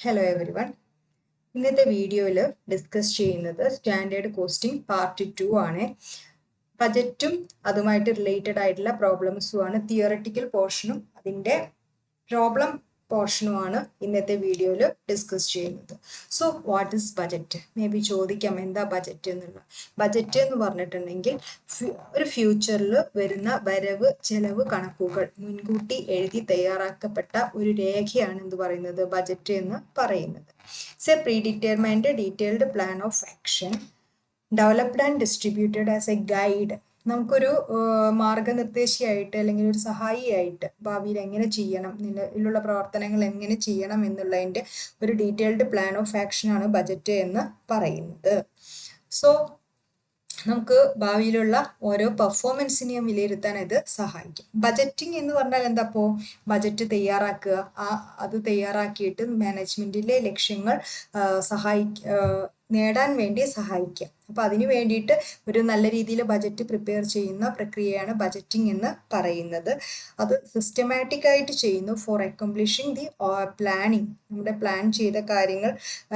Hello everyone. ഇന്നത്തെ വീഡിയോയിൽ discuss ചെയ്യുന്നത് സ്റ്റാൻഡേർഡ് കോസ്റ്റിംഗ് പാർട്ട് 2 ആണ്. ബജറ്റും അതുമായിട്ട് റിലേറ്റഡ് ആയിട്ടുള്ള പ്രോബ്ലംസുമാണ്. തിയറട്ടിക്കൽ പോർഷനും അതിൻ്റെ പ്രോബ്ലം പോർഷനുമാണ് ഇന്നത്തെ വീഡിയോയിൽ ഡിസ്കസ് ചെയ്യുന്നത്. So what is budget? May be ചോദിക്കാം എന്താ ബജറ്റ് എന്നുള്ള. ബജറ്റ് എന്ന് പറഞ്ഞിട്ടുണ്ടെങ്കിൽ ഒരു ഫ്യൂച്ചറിൽ വരുന്ന വരവ് ചെലവ് കണക്കുകൾ മുൻകൂട്ടി എഴുതി തയ്യാറാക്കപ്പെട്ട ഒരു രേഖയാണ് എന്ത് പറയുന്നത്, ബജറ്റ് എന്ന് പറയുന്നത്. It's A predetermined detailed plan of action developed and distributed as A guide. നമുക്കൊരു മാർഗനിർദ്ദേശിയായിട്ട് അല്ലെങ്കിൽ ഒരു സഹായിയായിട്ട് ഭാവിയിൽ എങ്ങനെ ചെയ്യണം, നിലവിലുള്ള പ്രവർത്തനങ്ങൾ എങ്ങനെ ചെയ്യണം എന്നുള്ളതിൻ്റെ ഒരു ഡീറ്റെയിൽഡ് പ്ലാൻ ഓഫ് ആക്ഷനാണ് ബജറ്റ് എന്ന് പറയുന്നത്. സോ നമുക്ക് ഭാവിയിലുള്ള ഓരോ പെർഫോമൻസിനെയും വിലയിരുത്താൻ ഇത് സഹായിക്കും. ബജറ്റിംഗ് എന്ന് പറഞ്ഞാൽ എന്താ? അപ്പോൾ ബജറ്റ് തയ്യാറാക്കുക, അത് തയ്യാറാക്കിയിട്ട് മാനേജ്മെന്റിലെ ലക്ഷ്യങ്ങൾ നേടാൻ വേണ്ടി സഹായിക്കുക. അപ്പോൾ അതിനു വേണ്ടിയിട്ട് ഒരു നല്ല രീതിയിൽ ബജറ്റ് പ്രിപ്പയർ ചെയ്യുന്ന പ്രക്രിയയാണ് ബജറ്റിംഗ് എന്ന് പറയുന്നത്. അത് സിസ്റ്റമാറ്റിക് ആയിട്ട് ചെയ്യുന്നു ഫോർ അക്കംപ്ലിഷിങ് ദി പ്ലാനിങ്. നമ്മുടെ പ്ലാൻ ചെയ്ത കാര്യങ്ങൾ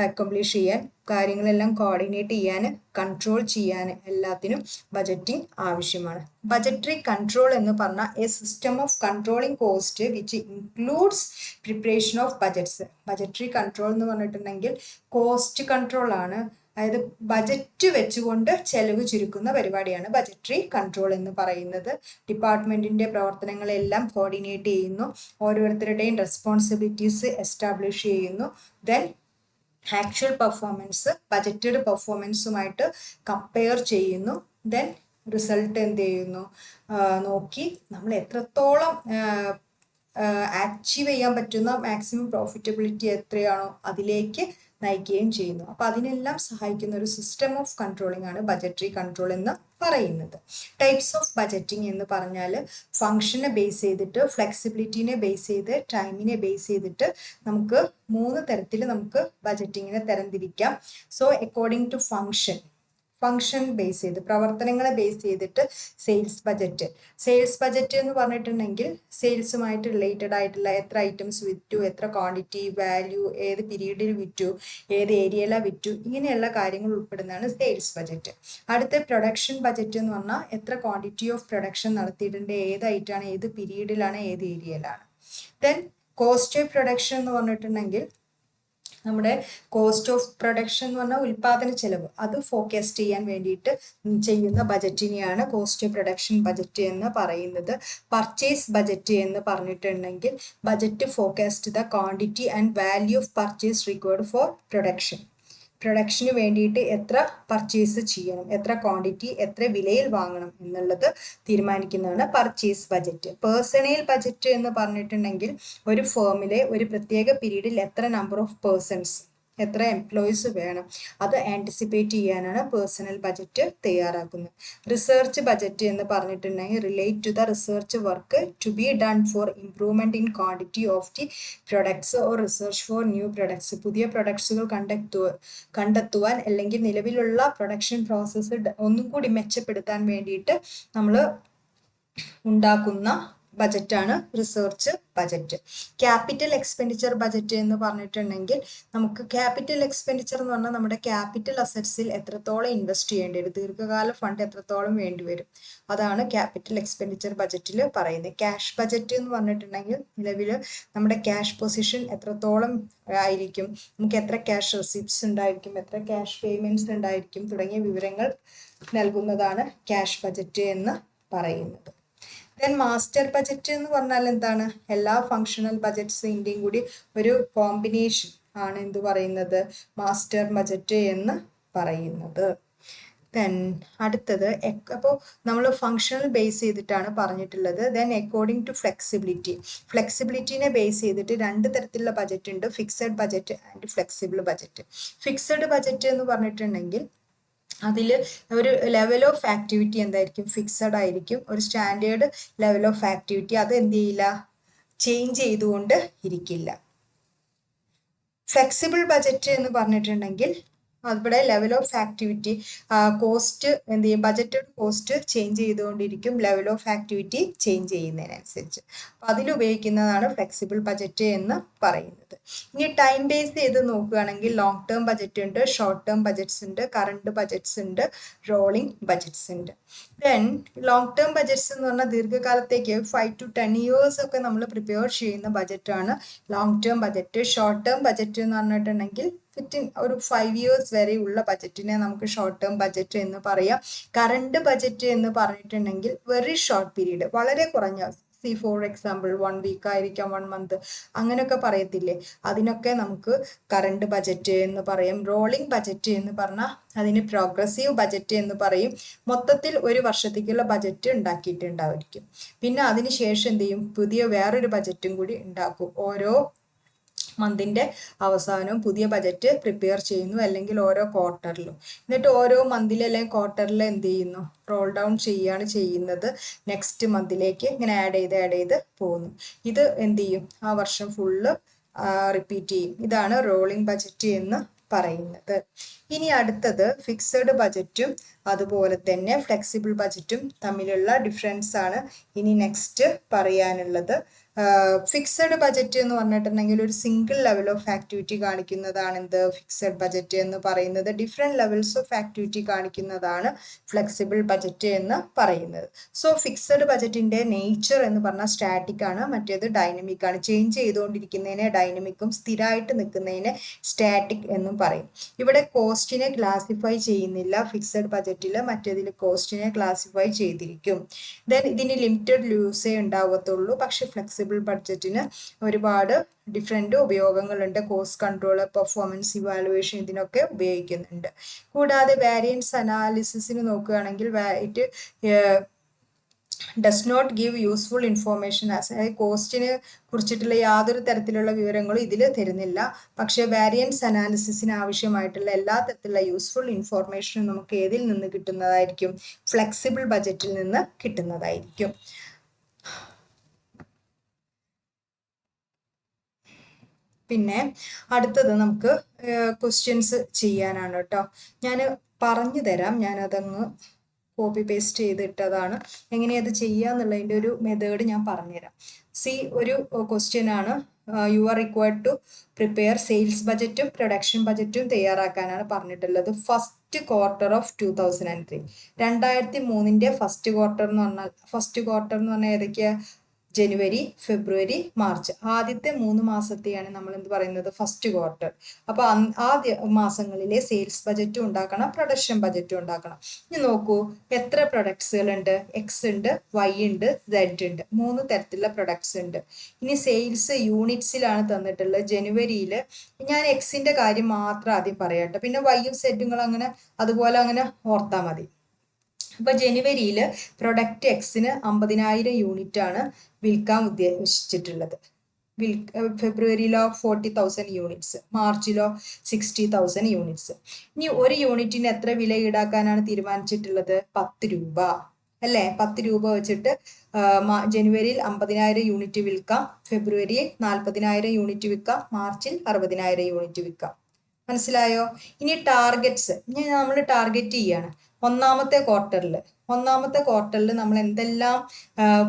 അക്കംപ്ലിഷ് ചെയ്യാൻ, കാര്യങ്ങളെല്ലാം കോർഡിനേറ്റ് ചെയ്യാൻ, കൺട്രോൾ ചെയ്യാൻ എല്ലാത്തിനും ബജറ്റിംഗ് ആവശ്യമാണ്. ബജറ്ററി കൺട്രോൾ എന്ന് പറഞ്ഞാൽ A system of controlling cost which includes preparation of budgets. Budgetary control എന്ന് പറഞ്ഞിട്ടുണ്ടെങ്കിൽ കോസ്റ്റ് കൺട്രോൾ ആണ്. അതായത് ബജറ്റ് വെച്ചുകൊണ്ട് ചെലവ് ചുരുക്കുന്ന പരിപാടിയാണ് ബജറ്ററി കൺട്രോൾ എന്ന് പറയുന്നത്. ഡിപ്പാർട്ട്മെന്റിന്റെ പ്രവർത്തനങ്ങളെല്ലാം കോർഡിനേറ്റ് ചെയ്യുന്നു, ഓരോരുത്തരുടെയും റെസ്പോൺസിബിലിറ്റീസ് എസ്റ്റാബ്ലിഷ് ചെയ്യുന്നു. ദെൻ ആക്ച്വൽ പെർഫോമൻസ് ബജറ്റഡ് പെർഫോമൻസുമായിട്ട് കമ്പയർ ചെയ്യുന്നു. ദെൻ റിസൾട്ട് എന്ത് ചെയ്യുന്നു നോക്കി നമ്മൾ എത്രത്തോളം അച്ചീവ് ചെയ്യാൻ പറ്റുന്ന മാക്സിമം പ്രോഫിറ്റബിലിറ്റി എത്രയാണോ അതിലേക്ക് നയിക്കുകയും ചെയ്യുന്നു. അപ്പോൾ അതിനെല്ലാം സഹായിക്കുന്ന ഒരു സിസ്റ്റം ഓഫ് കൺട്രോളിംഗ് ആണ് ബജറ്ററി കൺട്രോൾ എന്ന് പറയുന്നത്. ടൈപ്സ് ഓഫ് ബജറ്റിംഗ് എന്ന് പറഞ്ഞാൽ ഫംഗ്ഷനെ ബേസ് ചെയ്തിട്ട്, ഫ്ലെക്സിബിലിറ്റിനെ ബേസ് ചെയ്ത്, ടൈമിനെ ബേസ് ചെയ്തിട്ട് നമുക്ക് 3 തരത്തിൽ നമുക്ക് ബജറ്റിങ്ങിനെ തരംതിരിക്കാം. So according to function base ചെയ്ത്, പ്രവർത്തനങ്ങളെ ബേസ് ചെയ്തിട്ട് സെയിൽസ് ബജറ്റ്. സെയിൽസ് ബജറ്റ് എന്ന് പറഞ്ഞിട്ടുണ്ടെങ്കിൽ സെയിൽസുമായിട്ട് റിലേറ്റഡ് ആയിട്ടുള്ള എത്ര ഐറ്റംസ് വിറ്റു, എത്ര ക്വാണ്ടിറ്റി, വാല്യൂ, ഏത് പീരീഡിൽ വിറ്റു, ഏത് ഏരിയയിലാണ് വിറ്റു, ഇങ്ങനെയുള്ള കാര്യങ്ങൾ ഉൾപ്പെടുന്നതാണ് സെയിൽസ് ബജറ്റ്. അടുത്ത പ്രൊഡക്ഷൻ ബജറ്റ് എന്ന് പറഞ്ഞാൽ എത്ര ക്വാണ്ടിറ്റി ഓഫ് പ്രൊഡക്ഷൻ നടത്തിയിട്ടുണ്ട്, ഏത് ഐറ്റാണ്, ഏത് പീരീഡിലാണ്, ഏത് ഏരിയയിലാണ്. ദെൻ കോസ്റ്റ് ഓഫ് പ്രൊഡക്ഷൻ എന്ന് പറഞ്ഞിട്ടുണ്ടെങ്കിൽ നമ്മുടെ കോസ്റ്റ് ഓഫ് പ്രൊഡക്ഷൻ എന്ന് പറഞ്ഞാൽ ഉൽപാദന ചെലവ്, അത് ഫോർകാസ്റ്റ് ചെയ്യാൻ വേണ്ടിയിട്ട് ചെയ്യുന്ന ബജറ്റിനെയാണ് കോസ്റ്റ് ഓഫ് പ്രൊഡക്ഷൻ ബജറ്റ് എന്ന് പറയുന്നത്. പർച്ചേസ് ബജറ്റ് എന്ന് പറഞ്ഞിട്ടുണ്ടെങ്കിൽ budget forecast the quantity and value of purchase required for production വേണ്ടിയിട്ട് എത്ര പർച്ചേസ് ചെയ്യണം, എത്ര ക്വാണ്ടിറ്റി, എത്ര വിലയിൽ വാങ്ങണം എന്നുള്ളത് തീരുമാനിക്കുന്നതാണ് പർച്ചേസ് ബജറ്റ്. പേഴ്സണൽ ബജറ്റ് എന്ന് പറഞ്ഞിട്ടുണ്ടെങ്കിൽ ഒരു ഫേമിലെ ഒരു പ്രത്യേക പീരീഡിൽ എത്ര നമ്പർ ഓഫ് പേഴ്സൺസ്, എത്ര എംപ്ലോയീസ് വേണം, അത് ആൻറ്റിസിപ്പേറ്റ് ചെയ്യാനാണ് പേഴ്സണൽ ബജറ്റ് തയ്യാറാക്കുന്നത്. റിസർച്ച് ബജറ്റ് എന്ന് പറഞ്ഞിട്ടുണ്ടെങ്കിൽ relate to the research work to be done for improvement in quantity of the products or research for new products. പുതിയ പ്രൊഡക്ട്സുകൾ കണ്ടെത്തുവാൻ അല്ലെങ്കിൽ നിലവിലുള്ള പ്രൊഡക്ഷൻ പ്രോസസ്സ് ഒന്നും കൂടി മെച്ചപ്പെടുത്താൻ വേണ്ടിയിട്ട് നമ്മൾ ഉണ്ടാക്കുന്ന ബജറ്റാണ് research budget. Capital expenditure budget എന്ന് പറഞ്ഞിട്ടുണ്ടെങ്കിൽ നമുക്ക് ക്യാപിറ്റൽ എക്സ്പെൻഡിച്ചർ എന്ന് പറഞ്ഞാൽ നമ്മുടെ ക്യാപിറ്റൽ അസറ്റ്സിൽ എത്രത്തോളം ഇൻവെസ്റ്റ് ചെയ്യേണ്ടി വരും, ദീർഘകാല ഫണ്ട് എത്രത്തോളം വേണ്ടി വരും, അതാണ് ക്യാപിറ്റൽ എക്സ്പെൻഡിച്ചർ ബജറ്റിൽ പറയുന്നത്. ക്യാഷ് ബജറ്റ് എന്ന് പറഞ്ഞിട്ടുണ്ടെങ്കിൽ നിലവിൽ നമ്മുടെ ക്യാഷ് പൊസിഷൻ എത്രത്തോളം ആയിരിക്കും, നമുക്ക് എത്ര ക്യാഷ് റെസിപ്റ്റ്സ് ഉണ്ടായിരിക്കും, എത്ര ക്യാഷ് പേയ്മെന്റ്സ് ഉണ്ടായിരിക്കും തുടങ്ങിയ വിവരങ്ങൾ നൽകുന്നതാണ് ക്യാഷ് ബജറ്റ് എന്ന് പറയുന്നത്. ദെൻ മാസ്റ്റർ ബജറ്റ് എന്ന് പറഞ്ഞാൽ എന്താണ്? എല്ലാ ഫങ്ഷണൽ ബജറ്റ്സിൻ്റെയും കൂടി ഒരു കോമ്പിനേഷൻ ആണ് എന്ത് പറയുന്നത്, മാസ്റ്റർ ബജറ്റ് എന്ന് പറയുന്നത്. ദെൻ അടുത്തത്, അപ്പോൾ നമ്മൾ ഫങ്ഷണൽ ബേസ് ചെയ്തിട്ടാണ് പറഞ്ഞിട്ടുള്ളത്. ദെൻ അക്കോർഡിംഗ് ടു ഫ്ലെക്സിബിലിറ്റിനെ ബേസ് ചെയ്തിട്ട് 2 തരത്തിലുള്ള ബജറ്റ് ഉണ്ട്, fixed budget and flexible budget. Fixed budget എന്ന് പറഞ്ഞിട്ടുണ്ടെങ്കിൽ അതിൽ ഒരു ലെവൽ ഓഫ് ആക്ടിവിറ്റി എന്തായിരിക്കും, ഫിക്സഡ് ആയിരിക്കും. ഒരു സ്റ്റാൻഡേർഡ് ലെവൽ ഓഫ് ആക്ടിവിറ്റി, അത് എന്ത് ചെയ്യില്ല, ചേഞ്ച് ചെയ്തുകൊണ്ട് ഇരിക്കില്ല. ഫ്ലെക്സിബിൾ ബജറ്റ് എന്ന് പറഞ്ഞിട്ടുണ്ടെങ്കിൽ അവിടെ ലെവൽ ഓഫ് ആക്ടിവിറ്റി കോസ്റ്റ് എന്ത് ചെയ്യും, ബജറ്റഡ് കോസ്റ്റ് ചേഞ്ച് ചെയ്തുകൊണ്ടിരിക്കും ലെവൽ ഓഫ് ആക്ടിവിറ്റി ചേഞ്ച് ചെയ്യുന്നതിനനുസരിച്ച്. അപ്പം അതിലുപയോഗിക്കുന്നതാണ് ഫ്ലെക്സിബിൾ ബജറ്റ് എന്ന് പറയുന്നത്. ഇനി ടൈം ബേസ് ചെയ്ത് നോക്കുകയാണെങ്കിൽ ലോങ് ടേം ബജറ്റ് ഉണ്ട്, ഷോർട്ട് ടേം ബജറ്റ്സ് ഉണ്ട്, കറണ്ട് ബജറ്റ്സ് ഉണ്ട്, റോളിംഗ് ബജറ്റ്സ് ഉണ്ട്. ദെൻ ലോങ് ടേം ബജറ്റ്സ് എന്ന് പറഞ്ഞാൽ ദീർഘകാലത്തേക്ക് 5 to 10 years ഒക്കെ നമ്മൾ പ്രിപ്പയർ ചെയ്യുന്ന ബജറ്റാണ് long term budget. Short term budget എന്ന് പറഞ്ഞിട്ടുണ്ടെങ്കിൽ ഒരു 5 years വരെയുള്ള ബജറ്റിനെ നമുക്ക് ഷോർട്ട് ടേം ബജറ്റ് എന്ന് പറയാം. കറണ്ട് ബജറ്റ് എന്ന് പറഞ്ഞിട്ടുണ്ടെങ്കിൽ വെരി ഷോർട്ട് പീരീഡ്, വളരെ കുറഞ്ഞ, ഫോർ എക്സാമ്പിൾ 1 week ആയിരിക്കാം, 1 month അങ്ങനെയൊക്കെ പറയത്തില്ലേ, അതിനൊക്കെ നമുക്ക് കറണ്ട് ബജറ്റ് എന്ന് പറയും. റോളിംഗ് ബജറ്റ് എന്ന് പറഞ്ഞാൽ അതിന് പ്രോഗ്രസീവ് ബജറ്റ് എന്ന് പറയും. മൊത്തത്തിൽ ഒരു വർഷത്തേക്കുള്ള ബജറ്റ് ഉണ്ടാക്കിയിട്ടുണ്ടായിരിക്കും. പിന്നെ അതിന് ശേഷം എന്ത് ചെയ്യും, പുതിയ വേറൊരു ബജറ്റും കൂടി ഉണ്ടാക്കും. ഓരോ മന്തിൻ്റെ അവസാനവും പുതിയ ബജറ്റ് പ്രിപ്പയർ ചെയ്യുന്നു, അല്ലെങ്കിൽ ഓരോ ക്വാർട്ടറിലും. എന്നിട്ട് ഓരോ മന്തിൽ അല്ലെങ്കിൽ ക്വാർട്ടറിൽ എന്ത് ചെയ്യുന്നു, റോൾ ഡൗൺ ചെയ്യുകയാണ് ചെയ്യുന്നത്. നെക്സ്റ്റ് മന്തിലേക്ക് ഇങ്ങനെ ആഡ് ചെയ്ത് പോകുന്നു. ഇത് എന്ത് ചെയ്യും, ആ വർഷം ഫുള്ള് റിപ്പീറ്റ് ചെയ്യും. ഇതാണ് റോളിംഗ് ബജറ്റ് എന്ന് പറയുന്നത്. ഇനി അടുത്തത് ഫിക്സഡ് ബജറ്റും അതുപോലെ തന്നെ ഫ്ലെക്സിബിൾ ബജറ്റും തമ്മിലുള്ള ഡിഫറൻസ് ആണ് ഇനി നെക്സ്റ്റ് പറയാനുള്ളത്. ഫിക്സഡ് ബജറ്റ് എന്ന് പറഞ്ഞിട്ടുണ്ടെങ്കിൽ ഒരു സിംഗിൾ ലെവൽ ഓഫ് ആക്ടിവിറ്റി കാണിക്കുന്നതാണ് എന്ത്, ഫിക്സഡ് ബജറ്റ് എന്ന് പറയുന്നത്. ഡിഫറെൻറ്റ് ലെവൽസ് ഓഫ് ആക്ടിവിറ്റി കാണിക്കുന്നതാണ് ഫ്ലെക്സിബിൾ ബജറ്റ് എന്ന് പറയുന്നത്. സോ ഫിക്സഡ് ബജറ്റിൻ്റെ നേച്ചർ എന്ന് പറഞ്ഞാൽ സ്റ്റാറ്റിക് ആണ്, മറ്റേത് ഡൈനമിക് ആണ്. ചേഞ്ച് ചെയ്തുകൊണ്ടിരിക്കുന്നതിനെ ഡൈനമിക്കും, സ്ഥിരമായിട്ട് നിൽക്കുന്നതിനെ സ്റ്റാറ്റിക് എന്നും പറയും. ഇവിടെ കോസ്റ്റിനെ ക്ലാസിഫൈ ചെയ്യുന്നില്ല ഫിക്സഡ് ബജറ്റിൽ, മറ്റേതിൽ കോസ്റ്റിനെ ക്ലാസിഫൈ ചെയ്തിരിക്കും. ദെൻ ഇതിന് ലിമിറ്റഡ് യൂസേ ഉണ്ടാവത്തുള്ളൂ. പക്ഷെ ഫ്ലെക്സിബിൾ ബഡ്ജറ്റിന് ഒരുപാട് ഡിഫറെൻറ്റ് ഉപയോഗങ്ങളുണ്ട്. കോസ്റ്റ് കൺട്രോൾ, പെർഫോമൻസ് ഇവാലുവേഷൻ ഇതിനൊക്കെ ഉപയോഗിക്കുന്നുണ്ട്. കൂടാതെ വാരിയൻസ് അനാലിസിസിന് നോക്കുകയാണെങ്കിൽ it does not give useful information അതായത് കോസ്റ്റിനെ കുറിച്ചിട്ടുള്ള യാതൊരു തരത്തിലുള്ള വിവരങ്ങളും ഇതിൽ തരുന്നില്ല. പക്ഷേ വാരിയൻസ് അനാലിസിസിന് ആവശ്യമായിട്ടുള്ള എല്ലാ തരത്തിലുള്ള യൂസ്ഫുൾ ഇൻഫോർമേഷനും നമുക്ക് ഏതിൽ നിന്ന് കിട്ടുന്നതായിരിക്കും, ഫ്ലെക്സിബിൾ ബജറ്റിൽ നിന്ന് കിട്ടുന്നതായിരിക്കും. പിന്നെ അടുത്തത് നമുക്ക് ക്വസ്റ്റ്യൻസ് ചെയ്യാനാണ് കേട്ടോ. ഞാൻ പറഞ്ഞു തരാം, ഞാനതങ്ങ് കോപ്പി പേസ്റ്റ് ചെയ്തിട്ടതാണ്. എങ്ങനെയത് ചെയ്യുക എന്നുള്ളതിൻ്റെ ഒരു മെത്തേഡ് ഞാൻ പറഞ്ഞുതരാം. ഒരു ക്വസ്റ്റ്യൻ ആണ്, you are required to prepare sales ബജറ്റും പ്രൊഡക്ഷൻ ബജറ്റും തയ്യാറാക്കാനാണ് പറഞ്ഞിട്ടുള്ളത്. First quarter of 2003, 2003 first quarter എന്ന് പറഞ്ഞാൽ ഏതൊക്കെയാ, ജനുവരി, ഫെബ്രുവരി, മാർച്ച്, ആദ്യത്തെ 3 മാസത്തെയാണ് നമ്മൾ എന്ത് പറയുന്നത്, ഫസ്റ്റ് ക്വാർട്ടർ. അപ്പോൾ ആ മാസങ്ങളിലെ സെയിൽസ് ബജറ്റും ഉണ്ടാക്കണം, പ്രൊഡക്ഷൻ ബജറ്റും ഉണ്ടാക്കണം. ഇനി നോക്കൂ, എത്ര പ്രൊഡക്ട്സുകളുണ്ട്, എക്സ് ഉണ്ട്, വൈ ഉണ്ട്, സെഡ് ഉണ്ട്, 3 തരത്തിലുള്ള പ്രൊഡക്ട്സ് ഉണ്ട്. ഇനി സെയിൽസ് യൂണിറ്റ്സിലാണ് തന്നിട്ടുള്ളത്. ജനുവരിയിൽ ഞാൻ എക്സിൻ്റെ കാര്യം മാത്രം ആദ്യം പറയാട്ടോ, പിന്നെ വൈയും സെഡും അങ്ങനെ അതുപോലെ അങ്ങനെ ഓർത്താൽ മതി. അപ്പോൾ ജനുവരിയിൽ പ്രൊഡക്റ്റ് എക്സിന് 50,000 യൂണിറ്റ് ആണ് വിൽക്കാൻ ഉദ്ദേശിച്ചിട്ടുള്ളത്. ഫെബ്രുവരിയിലോ 40,000 യൂണിറ്റ്സ്, മാർച്ചിലോ 60,000 യൂണിറ്റ്സ്. ഇനി ഒരു യൂണിറ്റിന് എത്ര വില ഈടാക്കാനാണ് തീരുമാനിച്ചിട്ടുള്ളത്, 10 രൂപ അല്ലേ. 10 രൂപ വെച്ചിട്ട് ജനുവരിയിൽ 50,000 യൂണിറ്റ് വിൽക്കാം, ഫെബ്രുവരിയിൽ 40,000 യൂണിറ്റ് വിൽക്കാം, മാർച്ചിൽ 60,000 യൂണിറ്റ് വിൽക്കാം. മനസ്സിലായോ? ഇനി ടാർഗറ്റ്സ്, ഇനി നമ്മൾ ടാർഗറ്റ് ചെയ്യാണ് ഒന്നാമത്തെ ക്വാർട്ടറിൽ നമ്മൾ എന്തെല്ലാം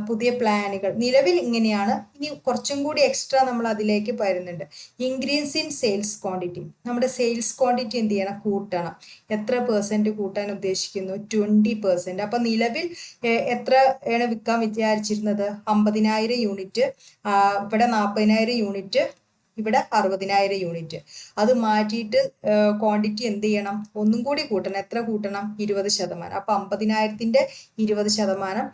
പുതിയ പ്ലാനുകൾ, നിലവിൽ ഇങ്ങനെയാണ്, ഇനി കുറച്ചും കൂടി എക്സ്ട്രാ നമ്മൾ അതിലേക്ക് വരുന്നുണ്ട്. ഇൻക്രീസ് ഇൻ സെയിൽസ് ക്വാണ്ടിറ്റി, നമ്മുടെ സെയിൽസ് ക്വാണ്ടിറ്റി എന്ത് ചെയ്യണം, കൂട്ടണം. എത്ര % കൂട്ടാൻ ഉദ്ദേശിക്കുന്നു, 20%. അപ്പം നിലവിൽ എത്ര ആണ് വിൽക്കാൻ വിചാരിച്ചിരുന്നത്, 50,000 യൂണിറ്റ്, ഇവിടെ 40,000 യൂണിറ്റ്, ഇവിടെ 60,000 യൂണിറ്റ്. അത് മാറ്റിയിട്ട് ക്വാണ്ടിറ്റി എന്ത് ചെയ്യണം, ഒന്നും കൂടി കൂട്ടണം. എത്ര കൂട്ടണം, 20%. അപ്പോൾ 50,000-ന്റെ 20%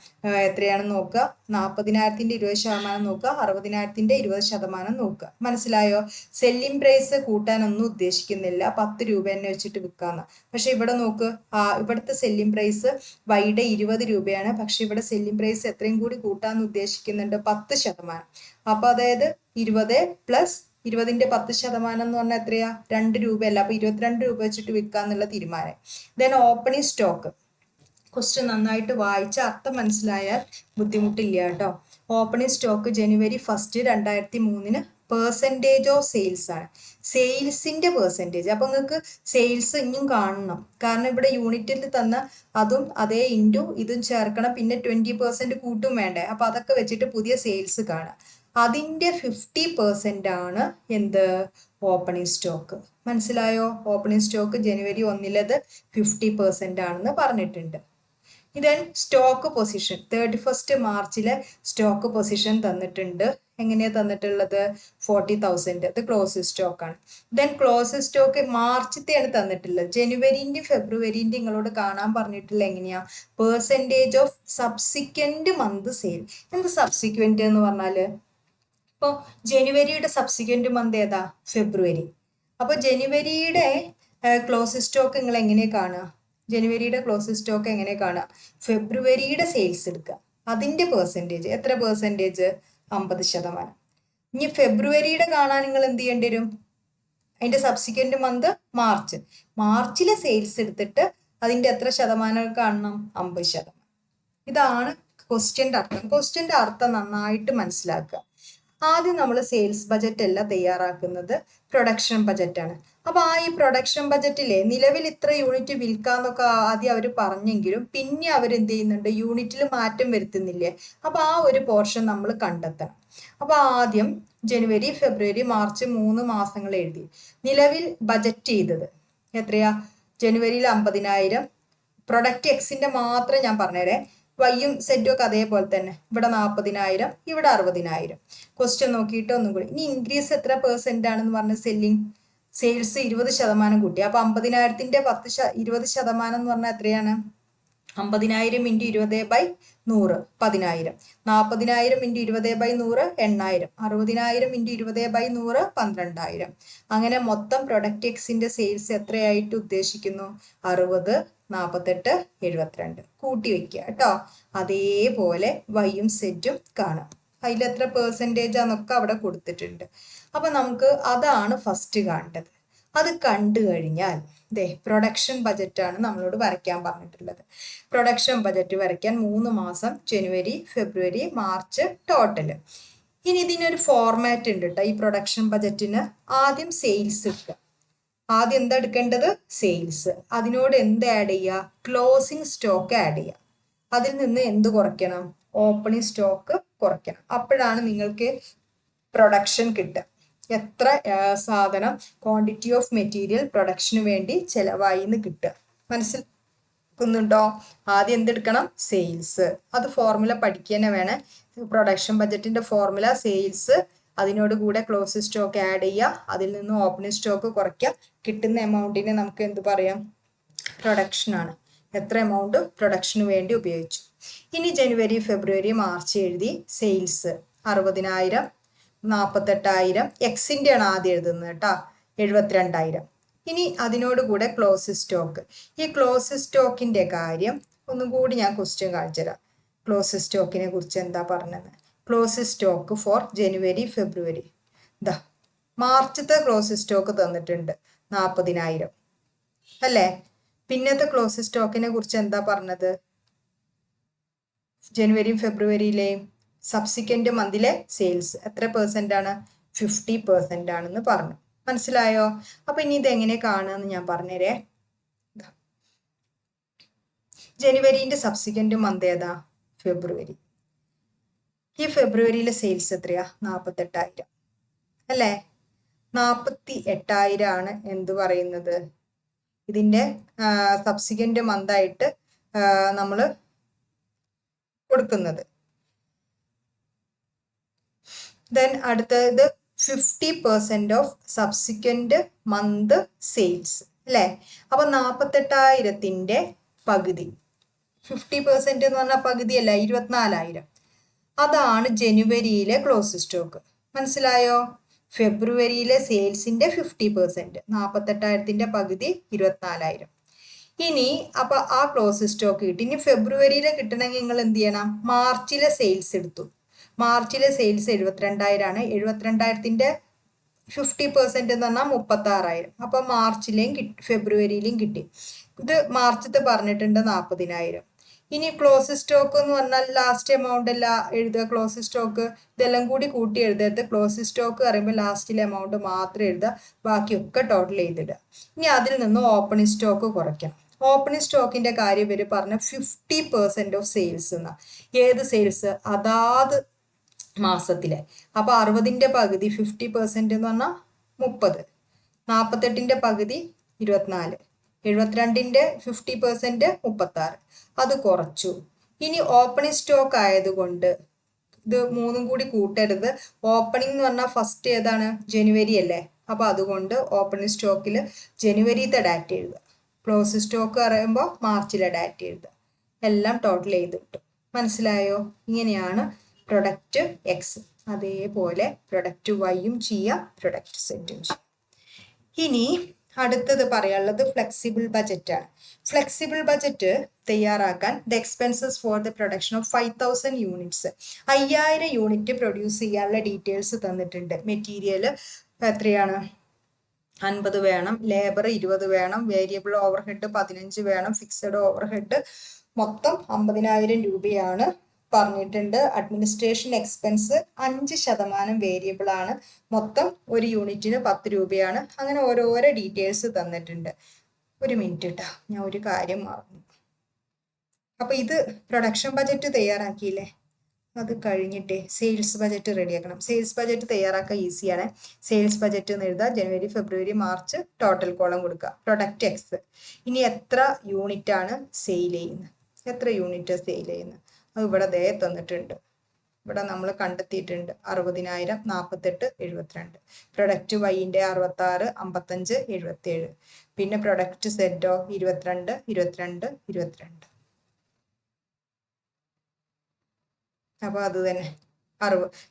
എത്രയാണെന്ന് നോക്കുക, 40,000-ന്റെ 20% നോക്കുക, 60,000-ന്റെ 20% നോക്കുക. മനസ്സിലായോ? സെല്ലിംഗ് പ്രൈസ് കൂട്ടാനൊന്നും ഉദ്ദേശിക്കുന്നില്ല, 10 രൂപ തന്നെ വെച്ചിട്ട് വിൽക്കാമെന്ന്. പക്ഷെ ഇവിടെ നോക്ക്, ഇവിടുത്തെ സെല്ലിംഗ് പ്രൈസ് വൈയുടെ 20 രൂപയാണ്. പക്ഷെ ഇവിടെ സെല്ലിംഗ് പ്രൈസ് എത്രയും കൂടി കൂട്ടാന്ന് ഉദ്ദേശിക്കുന്നുണ്ട്, 10%. അപ്പോൾ അതായത് 20 + 20-ന്റെ 10% എന്ന് പറഞ്ഞാൽ എത്രയാ, 2 രൂപയല്ല. അപ്പോൾ 22 രൂപ വെച്ചിട്ട് വിൽക്കാന്നുള്ള തീരുമാനം. ദെൻ ഓപ്പണിംഗ് സ്റ്റോക്ക്, ക്വസ്റ്റ്യൻ നന്നായിട്ട് വായിച്ച അർത്ഥം മനസ്സിലായാൽ ബുദ്ധിമുട്ടില്ല കേട്ടോ. ഓപ്പണിംഗ് സ്റ്റോക്ക് ജനുവരി 1, 2003 പെർസെൻറ്റേജ് ഓഫ് സെയിൽസ് ആണ്, സെയിൽസിന്റെ പെർസെൻറ്റേജ്. അപ്പൊ നിങ്ങൾക്ക് സെയിൽസ് ഇനിയും കാണണം, കാരണം ഇവിടെ യൂണിറ്റിൽ തന്ന അതും അതേ ഇൻറ്റു ഇതും ചേർക്കണം, പിന്നെ 20% കൂട്ടും വേണ്ടേ. അപ്പൊ അതൊക്കെ വെച്ചിട്ട് പുതിയ സെയിൽസ് കാണാം. അതിന്റെ 50% ആണ് എന്ത്, ഓപ്പണിംഗ് സ്റ്റോക്ക്. മനസ്സിലായോ? ഓപ്പണിംഗ് സ്റ്റോക്ക് ജനുവരി 1 50% ആണെന്ന് പറഞ്ഞിട്ടുണ്ട്. ദെൻ സ്റ്റോക്ക് പൊസിഷൻ 31 മാർച്ചിലെ സ്റ്റോക്ക് പൊസിഷൻ തന്നിട്ടുണ്ട്. എങ്ങനെയാ തന്നിട്ടുള്ളത്? 40,000. ഇത് ക്ലോസ് സ്റ്റോക്ക് ആണ്. ദെൻ ക്ലോസ് സ്റ്റോക്ക് മാർച്ചത്തെയാണ് തന്നിട്ടുള്ളത്. ജനുവരിന്റെ ഫെബ്രുവരിന്റെ നിങ്ങളോട് കാണാൻ പറഞ്ഞിട്ടില്ല. എങ്ങനെയാ? Percentage of subsequent month sale. എന്ത് സബ്സിക്വന്റ് എന്ന് പറഞ്ഞാല്, ഇപ്പോൾ ജനുവരിയുടെ സബ്സിക്വന്റ് മന്ത് ഏതാ? ഫെബ്രുവരി. അപ്പോൾ ജനുവരിയുടെ ക്ലോസ് സ്റ്റോക്ക് നിങ്ങൾ എങ്ങനെ കാണുക? ജനുവരിയുടെ ക്ലോസ് സ്റ്റോക്ക് എങ്ങനെ കാണുക? ഫെബ്രുവരിയുടെ സെയിൽസ് എടുക്കുക, അതിന്റെ പെർസെൻറ്റേജ്. എത്ര പെർസെൻറ്റേജ്? 50%. ഇനി ഫെബ്രുവരിയുടെ കാണാൻ നിങ്ങൾ എന്ത് ചെയ്യേണ്ടി വരും? അതിന്റെ സബ്സിക്വന്റ് മന്ത് മാർച്ച്. മാർച്ചിലെ സെയിൽസ് എടുത്തിട്ട് അതിന്റെ എത്ര ശതമാനം കാണണം? 50%. ഇതാണ് ക്വസ്റ്റ്യന്റെ അർത്ഥം. ക്വസ്റ്റ്യന്റെ അർത്ഥം നന്നായിട്ട് മനസ്സിലാക്കുക. ആദ്യം നമ്മൾ സെയിൽസ് ബജറ്റ് അല്ല തയ്യാറാക്കുന്നത്, പ്രൊഡക്ഷൻ ബജറ്റാണ്. അപ്പൊ ഈ പ്രൊഡക്ഷൻ ബജറ്റിലെ നിലവിൽ ഇത്ര യൂണിറ്റ് വിൽക്കാന്നൊക്കെ ആദ്യം അവർ പറഞ്ഞെങ്കിലും പിന്നെ അവർ എന്ത് ചെയ്യുന്നുണ്ട്? യൂണിറ്റിൽ മാറ്റം വരുത്തുന്നില്ലേ? അപ്പൊ ആ ഒരു പോർഷൻ നമ്മൾ കണ്ടെത്തണം. അപ്പൊ ആദ്യം ജനുവരി, ഫെബ്രുവരി, മാർച്ച് 3 മാസങ്ങൾ എഴുതി. നിലവിൽ ബജറ്റ് ചെയ്തത് എത്രയാ? ജനുവരിയിൽ 50,000. പ്രൊഡക്റ്റ് എക്സിന്റെ മാത്രം ഞാൻ പറഞ്ഞേരേ. വൈയും സെറ്റും ഒക്കെ അതേപോലെ തന്നെ. ഇവിടെ 40,000, ഇവിടെ 60,000. ക്വസ്റ്റ്യൻ നോക്കിയിട്ട് ഒന്നും കൂടി. ഇനി ഇൻക്രീസ് എത്ര പെർസെന്റ് ആണെന്ന് പറഞ്ഞ സെയിൽസ് 20% കൂട്ടി. അപ്പൊ 50,000ന്റെ 20% എന്ന് പറഞ്ഞാൽ എത്രയാണ്? 50,000 ഇൻറ്റു 20/100 10,000. 40,000 ഇൻറ്റു 20/100 8,000. 60,000 ഇൻറ്റു 20/100 12,000. അങ്ങനെ മൊത്തം പ്രൊഡക്റ്റ് എക്സിന്റെ സെയിൽസ് എത്രയായിട്ട് ഉദ്ദേശിക്കുന്നു? 60, 48, 72. കൂട്ടി വെക്കുക കേട്ടോ. അതേപോലെ വൈയും സെറ്റും കാണാം. അതിൽ എത്ര പെർസെൻറ്റേജ് ആണെന്നൊക്കെ അവിടെ കൊടുത്തിട്ടുണ്ട്. അപ്പൊ നമുക്ക് അതാണ് ഫസ്റ്റ് കാണേണ്ടത്. അത് കണ്ടു കഴിഞ്ഞാൽ പ്രൊഡക്ഷൻ ബജറ്റാണ് നമ്മളോട് വരയ്ക്കാൻ പറഞ്ഞിട്ടുള്ളത്. പ്രൊഡക്ഷൻ ബജറ്റ് വരയ്ക്കാൻ 3 മാസം, ജനുവരി, ഫെബ്രുവരി, മാർച്ച് ടോട്ടല്. ഇനി ഇതിനൊരു ഫോർമാറ്റ് ഉണ്ട് കേട്ടോ ഈ പ്രൊഡക്ഷൻ ബജറ്റിന്. ആദ്യം സെയിൽസ് എടുക്കുക. ആദ്യം എന്താ എടുക്കേണ്ടത്? സെയിൽസ്. അതിനോട് എന്ത് ആഡ് ചെയ്യുക? ക്ലോസിംഗ് സ്റ്റോക്ക് ആഡ് ചെയ്യുക. അതിൽ നിന്ന് എന്ത് കുറയ്ക്കണം? ഓപ്പണിംഗ് സ്റ്റോക്ക് കുറയ്ക്കണം. അപ്പോഴാണ് നിങ്ങൾക്ക് പ്രൊഡക്ഷൻ കിട്ടുക. എത്ര സാധനം, ക്വാണ്ടിറ്റി ഓഫ് മെറ്റീരിയൽ പ്രൊഡക്ഷന് വേണ്ടി ചെലവായി എന്ന് കിട്ടുക. മനസ്സിലാക്കുന്നുണ്ടോ? ആദ്യം എന്തെടുക്കണം? സെയിൽസ്. അത് ഫോർമുല പഠിക്കുക തന്നെ വേണേ. പ്രൊഡക്ഷൻ ബജറ്റിന്റെ ഫോർമുല സെയിൽസ്, അതിനോട് കൂടെ ക്ലോസ് സ്റ്റോക്ക് ആഡ് ചെയ്യുക, അതിൽ നിന്ന് ഓപ്പണിംഗ് സ്റ്റോക്ക് കുറയ്ക്കുക. കിട്ടുന്ന എമൗണ്ടിനെ നമുക്ക് എന്ത് പറയാം? പ്രൊഡക്ഷൻ ആണ്. എത്ര എമൗണ്ട് പ്രൊഡക്ഷന് വേണ്ടി ഉപയോഗിച്ചു. ഇനി ജനുവരി, ഫെബ്രുവരി, മാർച്ച് എഴുതി. സെയിൽസ് 60,000, 48,000. എക്സിന്റെ ആണ് ആദ്യം എഴുതുന്നത് കേട്ടോ. 72,000. ഇനി അതിനോട് കൂടെ ക്ലോസ് സ്റ്റോക്ക്. ഈ ക്ലോസ് സ്റ്റോക്കിന്റെ കാര്യം ഒന്നും കൂടി ഞാൻ ക്വസ്റ്റ്യൻ കാണിച്ചു തരാം. ക്ലോസ് സ്റ്റോക്കിനെ കുറിച്ച് എന്താ പറഞ്ഞത്? ക്ലോസ് സ്റ്റോക്ക് ഫോർ ജനുവരി, ഫെബ്രുവരി. മാർച്ചത്തെ ക്ലോസ് സ്റ്റോക്ക് തന്നിട്ടുണ്ട് 40,000 അല്ലേ? പിന്നത്തെ ക്ലോസ് സ്റ്റോക്കിനെ കുറിച്ച് എന്താ പറഞ്ഞത്? ജനുവരി, ഫെബ്രുവരിയിലെയും സബ്സിക്വന്റ് മന്തിലെ സെയിൽസ് എത്ര പെർസെന്റ് ആണ്? 50% ആണെന്ന് പറഞ്ഞു. മനസ്സിലായോ? അപ്പൊ ഇനി ഇതെങ്ങനെ കാണുമെന്ന് ഞാൻ പറഞ്ഞുതരേ. ജനുവരിന്റെ സബ്സിക്വന്റ് മന്ത് ഏതാ? ഫെബ്രുവരി. ഈ ഫെബ്രുവരിയിലെ സെയിൽസ് എത്രയാ? 48,000 അല്ലേ? 48,000 ആണ് എന്ത് പറയുന്നത്? ഇതിന്റെ സബ്സിക്വന്റ് മന്തായിട്ട് നമ്മൾ കൊടുക്കുന്നത്. ദെൻ അടുത്തത് 50% ഓഫ് സബ്സിക്വന്റ് മന്ത് സെയിൽസ് അല്ലേ? അപ്പൊ 48,000ന്റെ പകുതി. 50% എന്ന് പറഞ്ഞാൽ പകുതിയല്ല, 24,000. അതാണ് ജനുവരിയിലെ ക്ലോസ് സ്റ്റോക്ക്. മനസ്സിലായോ? ഫെബ്രുവരിയിലെ സെയിൽസിന്റെ 50%, 48,000ന്റെ പകുതി 24,000. ഇനി അപ്പൊ ആ ക്ലോസ് സ്റ്റോക്ക് കിട്ടി. ഇനി ഫെബ്രുവരിയിലെ കിട്ടണമെങ്കിൽ നിങ്ങൾ എന്ത് ചെയ്യണം? മാർച്ചിലെ സെയിൽസ് എടുത്തു. മാർച്ചിലെ സെയിൽസ് 72,000 ആണ്. 72,000ത്തിന്റെ 50% എന്ന് പറഞ്ഞാൽ 36,000. അപ്പൊ മാർച്ചിലെയും കിട്ടി, ഫെബ്രുവരിയിലെയും കിട്ടി. ഇത് മാർച്ചത്തെ പറഞ്ഞിട്ടുണ്ട് 40,000. ഇനി ക്ലോസ് സ്റ്റോക്ക് എന്ന് പറഞ്ഞാൽ ലാസ്റ്റ് എമൗണ്ട് അല്ല എഴുതുക. ക്ലോസ് സ്റ്റോക്ക് ഇതെല്ലാം കൂടി കൂട്ടി എഴുതരുത്. ക്ലോസ് സ്റ്റോക്ക് പറയുമ്പോൾ ലാസ്റ്റിലെ എമൗണ്ട് മാത്രം എഴുതുക, ബാക്കിയൊക്കെ ടോട്ടൽ ചെയ്തിടുക. ഇനി അതിൽ നിന്ന് ഓപ്പണിംഗ് സ്റ്റോക്ക് കുറയ്ക്കണം. ഓപ്പണിംഗ് സ്റ്റോക്കിന്റെ കാര്യം ഇവർ പറഞ്ഞ 50% ഓഫ് സെയിൽസ് എന്നാ. ഏത് സെയിൽസ്? അതാത് മാസത്തിലെ. അപ്പൊ 60ന്റെ പകുതി 50% എന്ന് പറഞ്ഞാൽ 30, 48ന്റെ പകുതി 24, 72ന്റെ 50% 36. അത് കുറച്ചു. ഇനി ഓപ്പണിംഗ് സ്റ്റോക്ക് ആയതുകൊണ്ട് ഇത് മൂന്നും കൂടി കൂട്ടരുത്. ഓപ്പണിംഗ് എന്ന് പറഞ്ഞാൽ ഫസ്റ്റ് ഏതാണ്? ജനുവരി അല്ലേ. അപ്പൊ അതുകൊണ്ട് ഓപ്പണിംഗ് സ്റ്റോക്കിൽ ജനുവരിത്തെ ഡാറ്റ എഴുതുക. ക്ലോസ് സ്റ്റോക്ക് പറയുമ്പോൾ മാർച്ചിലെ ഡാറ്റ എഴുതുക. എല്ലാം ടോട്ടൽ ചെയ്ത് കിട്ടും. മനസ്സിലായോ? ഇങ്ങനെയാണ് പ്രൊഡക്റ്റ് എക്സ്. അതേപോലെ പ്രൊഡക്റ്റ് വൈയും ചെയ്യാം, പ്രൊഡക്റ്റ് സെറ്റും ചെയ്യാം. ഇനി അടുത്തത് പറയാനുള്ളത് ഫ്ലെക്സിബിൾ ബജറ്റ് ആണ്. ഫ്ലെക്സിബിൾ ബജറ്റ് തയ്യാറാക്കാൻ the expenses for the production of 5000 units. 5000 unit produce ചെയ്യാനുള്ള ഡീറ്റെയിൽസ് തന്നിട്ടുണ്ട്. മെറ്റീരിയൽ എത്രയാണ്? 50 വേണം, ലേബർ 20 വേണം, വേരിയബിൾ ഓവർഹെഡ് 15 വേണം, ഫിക്സഡ് ഓവർഹെഡ് മൊത്തം 50,000 രൂപയാണ് പറഞ്ഞിട്ടുണ്ട്. അഡ്മിനിസ്ട്രേഷൻ എക്സ്പെൻസ് 5% വേരിയബിൾ ആണ്. മൊത്തം ഒരു യൂണിറ്റിന് 10 രൂപയാണ്. അങ്ങനെ ഓരോരോ ഡീറ്റെയിൽസ് തന്നിട്ടുണ്ട്. ഒരു മിനിറ്റ് കേട്ടോ, ഞാൻ ഒരു കാര്യം മറന്നു. അപ്പൊ ഇത് പ്രൊഡക്ഷൻ ബജറ്റ് തയ്യാറാക്കിയില്ലേ, അത് കഴിഞ്ഞിട്ടേ സെയിൽസ് ബജറ്റ് റെഡിയാക്കണം. സെയിൽസ് ബജറ്റ് തയ്യാറാക്കാൻ ഈസിയാണ്. സെയിൽസ് ബജറ്റ് എന്ന് എഴുതുക. ജനുവരി, ഫെബ്രുവരി, മാർച്ച് ടോട്ടൽ കോളം കൊടുക്കുക. Product X. ഇനി എത്ര യൂണിറ്റ് ആണ് സെയിൽ ചെയ്യുന്നത്, എത്ര യൂണിറ്റ് സെയിൽ ചെയ്യുന്നത്, അത് ഇവിടെ ദേ തന്നിട്ടുണ്ട്. ഇവിടെ നമ്മൾ കണ്ടെത്തിയിട്ടുണ്ട്. 60,000, 48, 72. പ്രൊഡക്റ്റ് വൈൻ്റെ 66, 55, 77. പിന്നെ പ്രൊഡക്റ്റ് സെറ്റോ 22, 22, 22. അപ്പോൾ അത് തന്നെ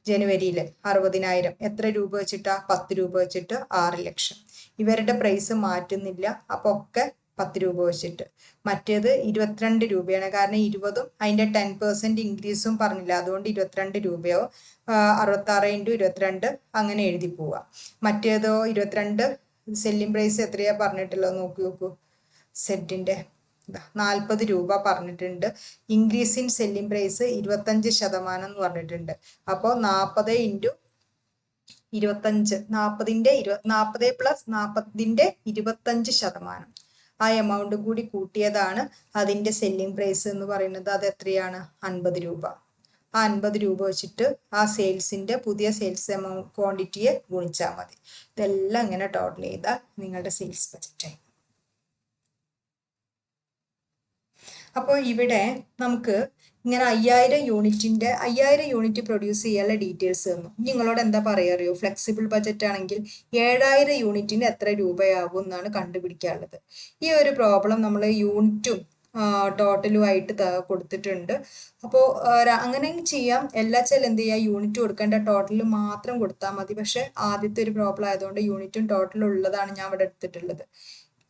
ജനുവരിയിൽ 60,000 എത്ര രൂപ വെച്ചിട്ടാ? 10 രൂപ വെച്ചിട്ട് 6 ലക്ഷം. ഇവരുടെ പ്രൈസ് മാറ്റുന്നില്ല, അപ്പോൾ ഒക്കെ 10 രൂപ വെച്ചിട്ട്. മറ്റേത് 22 രൂപയാണ്. കാരണം 20ഉം അതിൻ്റെ 10% ഇൻക്രീസും പറഞ്ഞില്ല, അതുകൊണ്ട് 22 രൂപയോ. 66 × 22 അങ്ങനെ എഴുതി പോവാം. മറ്റേതോ 22 സെല്ലിംഗ് പ്രൈസ് എത്രയാ പറഞ്ഞിട്ടുള്ളത് നോക്കി നോക്കൂ. സെറ്റിൻ്റെ 40 രൂപ പറഞ്ഞിട്ടുണ്ട്. ഇൻക്രീസ് ഇൻ സെല്ലിംഗ് പ്രൈസ് 25% എന്ന് പറഞ്ഞിട്ടുണ്ട്. അപ്പോൾ 40 × 25, 40 പ്ലസ് 40ന്റെ 25%. ആ എമൗണ്ട് കൂടി കൂട്ടിയതാണ് അതിൻ്റെ സെല്ലിംഗ് പ്രൈസ് എന്ന് പറയുന്നത്. അത് എത്രയാണ്? 50 രൂപ. ആ 50 രൂപ വെച്ചിട്ട് ആ സെയിൽസിൻ്റെ പുതിയ സെയിൽസ് എമൗണ്ട് ക്വാണ്ടിറ്റിയെ ഗുണിച്ചാൽ മതി. ഇതെല്ലാം ഇങ്ങനെ ടോട്ടൽ ചെയ്താൽ നിങ്ങളുടെ സെയിൽസ് ബജറ്റായി. അപ്പോൾ ഇവിടെ നമുക്ക് ഇങ്ങനെ 5000 യൂണിറ്റ് പ്രൊഡ്യൂസ് ചെയ്യാനുള്ള ഡീറ്റെയിൽസ് തന്നു. നിങ്ങളോട് എന്താ പറയുക അറിയോ? ഫ്ലെക്സിബിൾ ബജറ്റ് ആണെങ്കിൽ 7000 യൂണിറ്റിന് എത്ര രൂപയാവും എന്നാണ് കണ്ടുപിടിക്കാനുള്ളത്. ഈ ഒരു പ്രോബ്ലം നമ്മൾ യൂണിറ്റും ടോട്ടലുമായിട്ട് കൊടുത്തിട്ടുണ്ട്. അപ്പോൾ അങ്ങനെ ചെയ്യാം. എല്ലാച്ചാൽ എന്ത് ചെയ്യുക, യൂണിറ്റ് കൊടുക്കേണ്ട ടോട്ടൽ മാത്രം കൊടുത്താൽ മതി. പക്ഷെ ആദ്യത്തെ ഒരു പ്രോബ്ലം ആയതുകൊണ്ട് യൂണിറ്റും ടോട്ടലും ഉള്ളതാണ് ഞാൻ ഇവിടെ എടുത്തിട്ടുള്ളത്.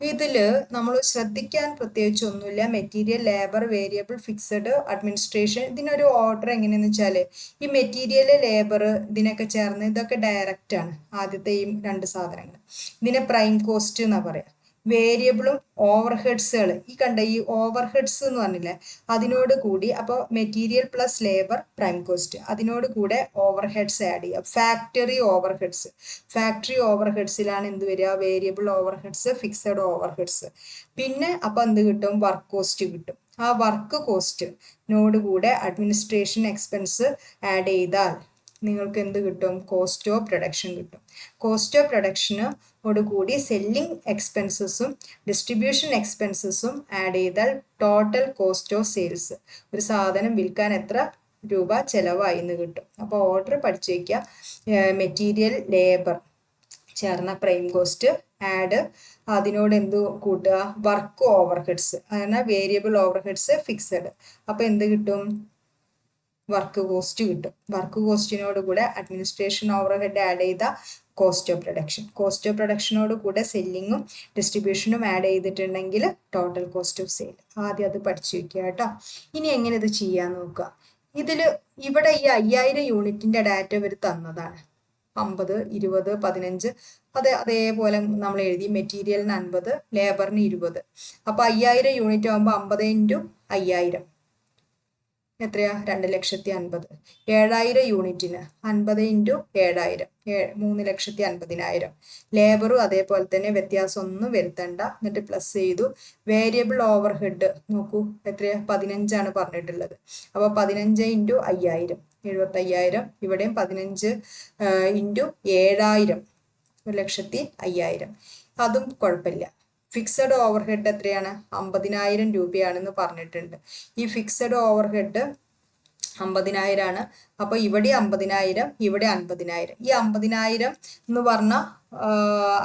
ഇതില് നമ്മൾ ശ്രദ്ധിക്കാൻ പ്രത്യേകിച്ച് ഒന്നുമില്ല. Material, labour, variable, fixed, administration. ഇതിനൊരു ഓർഡർ എങ്ങനെയാന്ന് വെച്ചാല് ഈ മെറ്റീരിയൽ, ലേബർ ഇതിനൊക്കെ ചേർന്ന് ഇതൊക്കെ ഡയറക്റ്റ് ആണ്. ആദ്യത്തെ ഈ 2 സാധനങ്ങൾ ഇതിനെ പ്രൈം കോസ്റ്റ് എന്നാ പറയാ. വേരിയബിളും ഓവർഹെഡ്സുകൾ, ഈ കണ്ട ഈ ഓവർഹെഡ്സ് എന്ന് പറഞ്ഞില്ലേ, അതിനോട് കൂടി അപ്പോൾ material plus labour prime cost, അതിനോട് കൂടെ ഓവർഹെഡ്സ് ആഡ് ചെയ്യുക. ഫാക്ടറി ഓവർഹെഡ്സിലാണ് എന്ത് വരിക? Variable overheads, fixed overheads. പിന്നെ അപ്പോൾ എന്ത് കിട്ടും? വർക്ക് കോസ്റ്റ് കിട്ടും. ആ വർക്ക് കോസ്റ്റിനോട് കൂടെ അഡ്മിനിസ്ട്രേഷൻ എക്സ്പെൻസ് ആഡ് ചെയ്താൽ നിങ്ങൾക്ക് എന്ത് കിട്ടും? കോസ്റ്റ് ഓഫ് പ്രൊഡക്ഷൻ കിട്ടും. കോസ്റ്റ് ഓഫ് പ്രൊഡക്ഷനോട് കൂടി സെല്ലിംഗ് എക്സ്പെൻസസും ഡിസ്ട്രിബ്യൂഷൻ എക്സ്പെൻസസും ആഡ് ചെയ്താൽ ടോട്ടൽ കോസ്റ്റ് ഓഫ് സെയിൽസ്, ഒരു സാധനം വിൽക്കാൻ എത്ര രൂപ ചെലവായി എന്ന് കിട്ടും. അപ്പോൾ ഓർഡർ പഠിച്ചു വയ്ക്കുക. മെറ്റീരിയൽ, ലേബർ ചേർന്ന പ്രൈം കോസ്റ്റ് ആഡ്, അതിനോട് എന്ത് കൂട്ടുക? വർക്ക് ഓവർഹെഡ്സ്, അങ്ങനെ വേരിയബിൾ ഓവർഹെഡ്സ്, ഫിക്സഡ്. അപ്പോൾ എന്ത് കിട്ടും? വർക്ക് കോസ്റ്റ് കിട്ടും. വർക്ക് കോസ്റ്റിനോട് കൂടെ അഡ്മിനിസ്ട്രേഷൻ ഓവർഹെഡ് ആഡ് ചെയ്ത കോസ്റ്റ് ഓഫ് പ്രൊഡക്ഷനോട് കൂടെ സെല്ലിങ്ങും ഡിസ്ട്രിബ്യൂഷനും ആഡ് ചെയ്തിട്ടുണ്ടെങ്കിൽ ടോട്ടൽ കോസ്റ്റ് ഓഫ് സെയിൽ. ആദ്യം അത് പഠിച്ചു വയ്ക്കുക കേട്ടോ. ഇനി എങ്ങനെ ഇത് ചെയ്യാൻ നോക്കുക. ഇവിടെ ഈ 5000 യൂണിറ്റിന്റെ ഡാറ്റ ഇവർ തന്നതാണ്. 50, 20, 15 അതേപോലെ നമ്മൾ എഴുതി. മെറ്റീരിയലിന് 50, ലേബറിന് 20. അപ്പോൾ 5000 യൂണിറ്റ് ആകുമ്പോൾ 50 × 5000 എത്രയാ 2,50,000. 7,000 യൂണിറ്റിന് 50 ഇൻറ്റു 7,000 3,50,000. ലേബറും അതേപോലെ തന്നെ വ്യത്യാസമൊന്നും വരുത്തണ്ട. എന്നിട്ട് പ്ലസ് ചെയ്തു. വേരിയബിൾ ഓവർ ഹെഡ് നോക്കൂ എത്രയാ 15 പറഞ്ഞിട്ടുള്ളത്. അപ്പോൾ 15 ഇൻറ്റു 5,000 75,000. ഇവിടെയും 15 ഇൻറ്റു 7,000 1,05,000. അതും കുഴപ്പമില്ല. ഫിക്സഡ് ഓവർ ഹെഡ് എത്രയാണ് 50,000 രൂപയാണെന്ന് പറഞ്ഞിട്ടുണ്ട്. ഈ ഫിക്സഡ് ഓവർ ഹെഡ് 50,000 അപ്പോൾ ഇവിടെ 50,000 ഇവിടെ 50,000. ഈ 50,000 എന്ന് പറഞ്ഞാൽ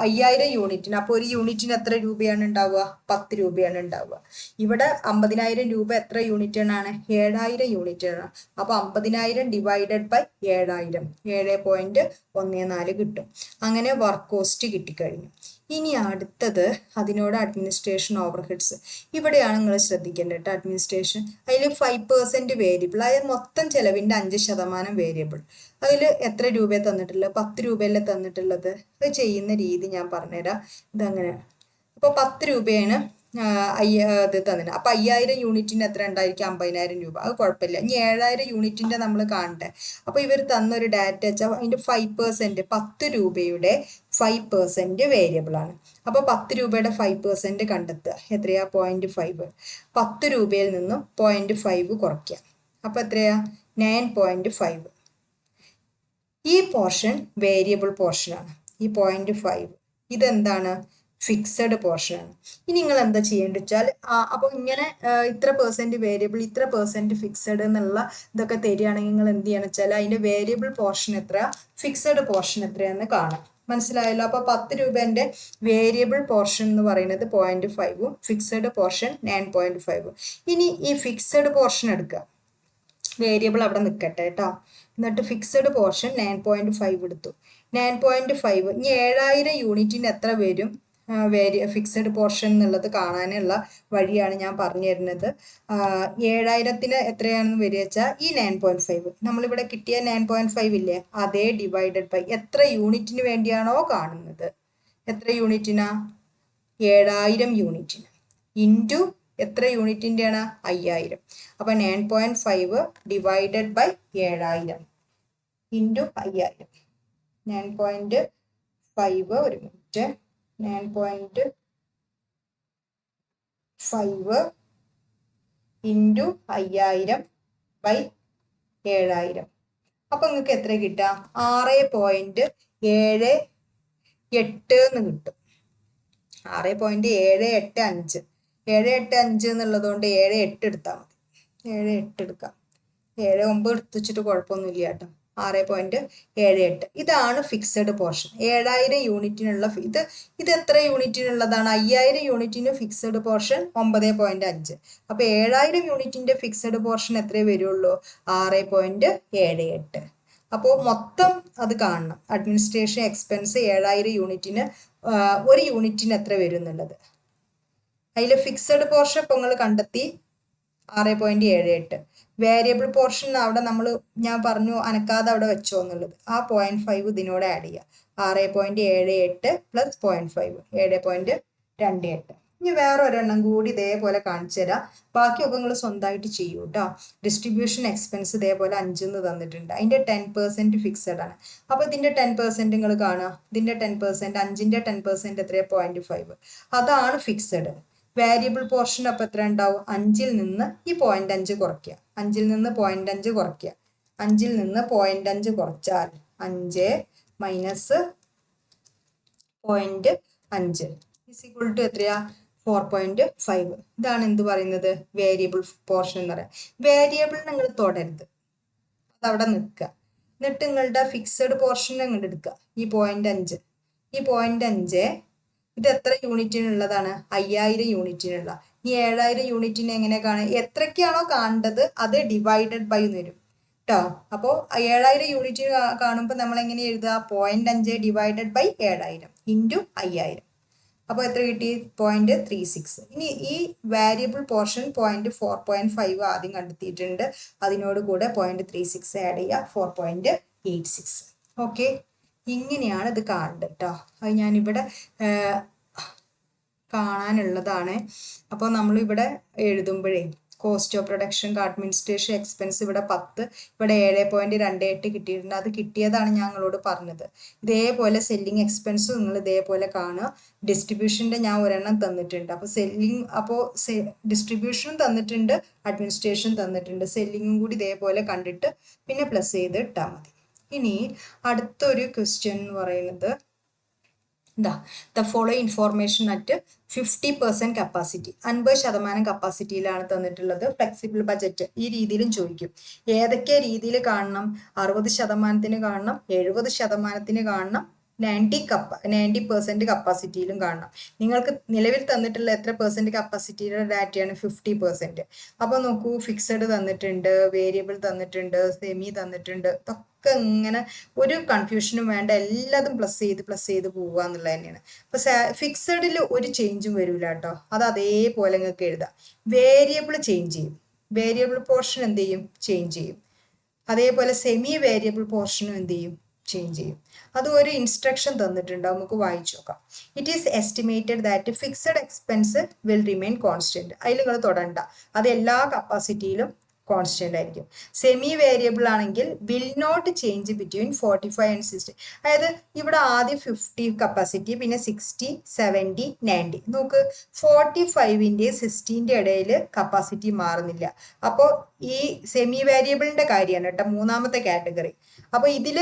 5,000 യൂണിറ്റിന്. അപ്പോൾ ഒരു യൂണിറ്റിന് എത്ര രൂപയാണ് ഉണ്ടാവുക? 10 രൂപയാണ് ഉണ്ടാവുക. ഇവിടെ 50,000 രൂപ എത്ര യൂണിറ്റിനാണ്? 7,000 യൂണിറ്റിനാണ്. അപ്പോൾ 50,000 ഡിവൈഡഡ് ബൈ 7,000 7.14 കിട്ടും. അങ്ങനെ വർക്ക് കോസ്റ്റ് കിട്ടിക്കഴിഞ്ഞു. ഇനി അടുത്തത് അതിനോട് അഡ്മിനിസ്ട്രേഷൻ ഓവർ ഹെഡ്സ്. ഇവിടെയാണ് നിങ്ങൾ ശ്രദ്ധിക്കേണ്ടത്. അഡ്മിനിസ്ട്രേഷൻ അതിൽ 5% വേരിയബിൾ, അതായത് മൊത്തം ചെലവിൻ്റെ 5% വേരിയബിൾ. അതിൽ എത്ര രൂപയെ തന്നിട്ടുള്ളത്? 10 രൂപയല്ലേ തന്നിട്ടുള്ളത്. അത് ചെയ്യുന്ന രീതി ഞാൻ പറഞ്ഞുതരാം. ഇതങ്ങനെ. അപ്പോൾ 10 രൂപയാണ് ഇത് തന്നിട്ട്. അപ്പോൾ 5,000 യൂണിറ്റിന് എത്ര ഉണ്ടായിരിക്കും? 50,000 രൂപ. അത് കുഴപ്പമില്ല. ഇനി 7,000 യൂണിറ്റിൻ്റെ നമ്മൾ കാണട്ടെ. അപ്പോൾ ഇവർ തന്നൊരു ഡാറ്റ വെച്ചാൽ അതിൻ്റെ 5% 10 രൂപയുടെ 5% വേരിയബിൾ ആണ്. അപ്പോൾ 10 രൂപയുടെ 5% കണ്ടെത്തുക. എത്രയാ? 0.5. 10 രൂപയിൽ നിന്നും 0.5 കുറയ്ക്കുക. അപ്പോൾ എത്രയാ? 9.5. ഈ പോർഷൻ വേരിയബിൾ പോർഷനാണ്. ഈ 0.5 ഇതെന്താണ്? ഫിക്സഡ് പോർഷനാണ്. ഇനി നിങ്ങൾ എന്താ ചെയ്യേണ്ടത് വെച്ചാൽ അപ്പോൾ ഇങ്ങനെ ഇത്ര % വേരിയബിൾ ഇത്ര % ഫിക്സഡ് എന്നുള്ള ഇതൊക്കെ തരികയാണെങ്കിൽ നിങ്ങൾ എന്ത് ചെയ്യണം വെച്ചാൽ അതിൻ്റെ വേരിയബിൾ പോർഷൻ എത്രയാ ഫിക്സഡ് പോർഷൻ എത്രയാണെന്ന് കാണാം. മനസ്സിലായല്ലോ? അപ്പോൾ 10 രൂപേൻ്റെ വേരിയബിൾ പോർഷൻ എന്ന് പറയുന്നത് 0.5ഉം ഫിക്സഡ് പോർഷൻ 9.5. ഇനി ഈ ഫിക്സഡ് പോർഷൻ എടുക്കുക. വേരിയബിൾ അവിടെ നിൽക്കട്ടെ കേട്ടോ. എന്നിട്ട് ഫിക്സഡ് പോർഷൻ 9.5 എടുത്തു. 9.5 ഇനി 7,000 യൂണിറ്റിന് എത്ര വരും ഫിക്സഡ് പോർഷൻ എന്നുള്ളത് കാണാനുള്ള വഴിയാണ് ഞാൻ പറഞ്ഞു തരുന്നത്. 7,000ത്തിന് എത്രയാണെന്ന് വരിക വെച്ചാൽ ഈ 9.5 നമ്മളിവിടെ കിട്ടിയ 9.5 ഇല്ലേ, അതേ ഡിവൈഡഡ് ബൈ എത്ര യൂണിറ്റിന് വേണ്ടിയാണോ കാണുന്നത്, എത്ര യൂണിറ്റിനാ? 7,000 യൂണിറ്റിന് ഇൻറ്റു എത്ര യൂണിറ്റിൻ്റെയാണ്? 5,000. അപ്പം 9.5 ഡിവൈഡഡ് ബൈ 7,000 ഇൻറ്റു 5,000. 9.5 ഒരു മിനിറ്റ് 9.5 ഇൻറ്റു 5,000 ബൈ 7,000. അപ്പം നിങ്ങൾക്ക് എത്ര കിട്ടുക? 6.78 എന്ന് കിട്ടും. 6.785. 785 എന്നുള്ളതുകൊണ്ട് 7.8 എടുത്താൽ മതി. 7.8 എടുക്കാം. 7.9 എടുത്ത് വെച്ചിട്ട് കുഴപ്പമൊന്നുമില്ല കേട്ടോ. 6.78 ഇതാണ് ഫിക്സഡ് പോർഷൻ. 7,000 യൂണിറ്റിനുള്ള ഇത് എത്ര യൂണിറ്റിനുള്ളതാണ്? 5,000 യൂണിറ്റിന് ഫിക്സഡ് പോർഷൻ 9.5. അപ്പോൾ 7,000 യൂണിറ്റിൻ്റെ ഫിക്സഡ് പോർഷൻ എത്രയേ വരുള്ളൂ? 6.78. അപ്പോൾ മൊത്തം അത് കാണണം. അഡ്മിനിസ്ട്രേഷൻ എക്സ്പെൻസ് 7,000 യൂണിറ്റിന് ഒരു യൂണിറ്റിന് എത്ര വരും എന്നുള്ളത്. അതിൽ ഫിക്സഡ് പോർഷൻ ഇപ്പോൾ നിങ്ങൾ കണ്ടെത്തി 6.78. വേരിയബിൾ പോർഷൻ അവിടെ ഞാൻ പറഞ്ഞു അനക്കാതെ അവിടെ വെച്ചോ എന്നുള്ളത്. ആ 0.5 ഇതിനോട് ആഡ് ചെയ്യുക. 6.78 പ്ലസ് 0.5 7.28. ഇനി വേറെ ഒരെണ്ണം കൂടി ഇതേപോലെ കാണിച്ചു തരാം. ബാക്കിയൊക്കെ നിങ്ങൾ സ്വന്തമായിട്ട് ചെയ്യൂ കേട്ടോ. ഡിസ്ട്രിബ്യൂഷൻ എക്സ്പെൻസ് ഇതേപോലെ 5 തന്നിട്ടുണ്ട്. അതിൻ്റെ 10% ഫിക്സഡ് ആണ്. അപ്പോൾ ഇതിൻ്റെ 10% നിങ്ങൾ കാണുക. ഇതിൻ്റെ 10% 5ൻ്റെ 10% എത്രയാണ്? 0.5. അതാണ് ഫിക്സഡ്. വേരിയബിൾ പോർഷൻ അപ്പോൾ എത്ര ഉണ്ടാവും? 5ൽ നിന്ന് ഈ 0.5 കുറയ്ക്കുക. 5ൽ നിന്ന് 0.5 കുറയ്ക്കുക. 5ൽ നിന്ന് 0.5 കുറച്ചാൽ 5 മൈനസ് 0.5 ഈക്വൽ ടു എത്രയാ? 4.5. ഇതാണ് എന്ത് പറയുന്നത്? വേരിയബിൾ പോർഷൻ എന്ന് പറയാം. വേരിയബിൾ നിങ്ങൾ തൊടരുത്, അതവിടെ നിൽക്കുക. എന്നിട്ട് നിങ്ങളുടെ ഫിക്സഡ് പോർഷൻ അങ്ങോട്ട് എടുക്കുക. ഈ 0.5 ഈ 0.5 ഇത് എത്ര യൂണിറ്റിനുള്ളതാണ്? 5,000 യൂണിറ്റിനുള്ള. ഈ 7,000 യൂണിറ്റിന് എങ്ങനെ കാണുക? എത്രയ്ക്കാണോ കാണേണ്ടത് അത് ഡിവൈഡഡ് ബൈ എന്ന് വരും കേട്ടോ. അപ്പോൾ 7,000 യൂണിറ്റിന് കാണുമ്പോൾ നമ്മൾ എങ്ങനെ എഴുതുക? 0.5 ഡിവൈഡഡ് ബൈ 7,000 ഇൻറ്റു 5,000. അപ്പോൾ എത്ര കിട്ടി? 0.36. ഇനി ഈ വാരിയബിൾ പോർഷൻ 4.5 ആദ്യം കണ്ടെത്തിയിട്ടുണ്ട്. അതിനോട് കൂടെ 0.36 ആഡ് ചെയ്യുക. 4.86. ഓക്കെ, ഇങ്ങനെയാണ് ഇത് കാണേണ്ടത് കേട്ടോ. അത് ഞാനിവിടെ കാണാനുള്ളതാണ്. അപ്പോൾ നമ്മളിവിടെ എഴുതുമ്പോഴേ cost of production administration expense ഇവിടെ 10, ഇവിടെ 7.28 കിട്ടിയിട്ടുണ്ട്. അത് കിട്ടിയതാണ് ഞങ്ങളോട് പറഞ്ഞത്. ഇതേപോലെ സെല്ലിംഗ് എക്സ്പെൻസ് നിങ്ങൾ ഇതേപോലെ കാണുക. ഡിസ്ട്രിബ്യൂഷൻ്റെ ഞാൻ ഒരെണ്ണം തന്നിട്ടുണ്ട്. അപ്പോൾ ഡിസ്ട്രിബ്യൂഷനും തന്നിട്ടുണ്ട്, അഡ്മിനിസ്ട്രേഷൻ തന്നിട്ടുണ്ട്. സെല്ലിങ്ങും കൂടി ഇതേപോലെ കണ്ടിട്ട് പിന്നെ പ്ലസ് ചെയ്ത് ഇട്ടാൽ മതി. ഇനി അടുത്തൊരു ക്വസ്റ്റ്യൻ എന്ന് പറയുന്നത് the follow information at 50% capacity, 50% കപ്പാസിറ്റിയിലാണ് തന്നിട്ടുള്ളത്. ഫ്ലെക്സിബിൾ ബജറ്റ് ഈ രീതിയിലും ചോദിക്കും. ഏതൊക്കെ രീതിയിൽ കാണണം? 60% കാണണം, 70% കാണണം, 90% കപ്പാസിറ്റിയിലും കാണണം. നിങ്ങൾക്ക് നിലവിൽ തന്നിട്ടുള്ള എത്ര പെർസെൻറ്റ് കപ്പാസിറ്റിയുടെ ഡാറ്റയാണ്? 50%. അപ്പോൾ നോക്കൂ, ഫിക്സഡ് തന്നിട്ടുണ്ട്, വേരിയബിൾ തന്നിട്ടുണ്ട്, സെമി തന്നിട്ടുണ്ട്. ഇതൊക്കെ ഇങ്ങനെ ഒരു കൺഫ്യൂഷനും വേണ്ട, എല്ലാതും പ്ലസ് ചെയ്ത് പോവുക എന്നുള്ളത് തന്നെയാണ്. അപ്പോൾ ഫിക്സഡിൽ ഒരു ചേഞ്ചും വരില്ല കേട്ടോ, അത് അതേപോലെ നിങ്ങൾക്ക് എഴുതാം. വേരിയബിൾ ചേഞ്ച് ചെയ്യും, വേരിയബിൾ പോർഷൻ എന്ത് ചെയ്യും? ചേഞ്ച് ചെയ്യും. അതേപോലെ സെമി വേരിയബിൾ പോർഷനും എന്ത് ചെയ്യും? ചേഞ്ച് ചെയ്യും. അത് ഒരു ഇൻസ്ട്രക്ഷൻ തന്നിട്ടുണ്ട്, നമുക്ക് വായിച്ചു നോക്കാം. It is estimated that fixed expense will remain constant. അതിൽ നിങ്ങൾ തൊടണ്ട, അത് എല്ലാ കപ്പാസിറ്റിയിലും കോൺസ്റ്റന്റ് ആയിരിക്കും. സെമി വേരിയബിൾ ആണെങ്കിൽ will not change between 45 and 60. അതായത് ഇവിടെ ആദ്യം 50 കപ്പാസിറ്റി, പിന്നെ 60, 70, 90. നോക്ക്, 45ൻ്റെ 60ൻ്റെ ഇടയിൽ കപ്പാസിറ്റി മാറുന്നില്ല. അപ്പോൾ ഈ സെമി വേരിയബിളിന്റെ കാര്യമാണ് കേട്ടോ, മൂന്നാമത്തെ കാറ്റഗറി. അപ്പോൾ ഇതിൽ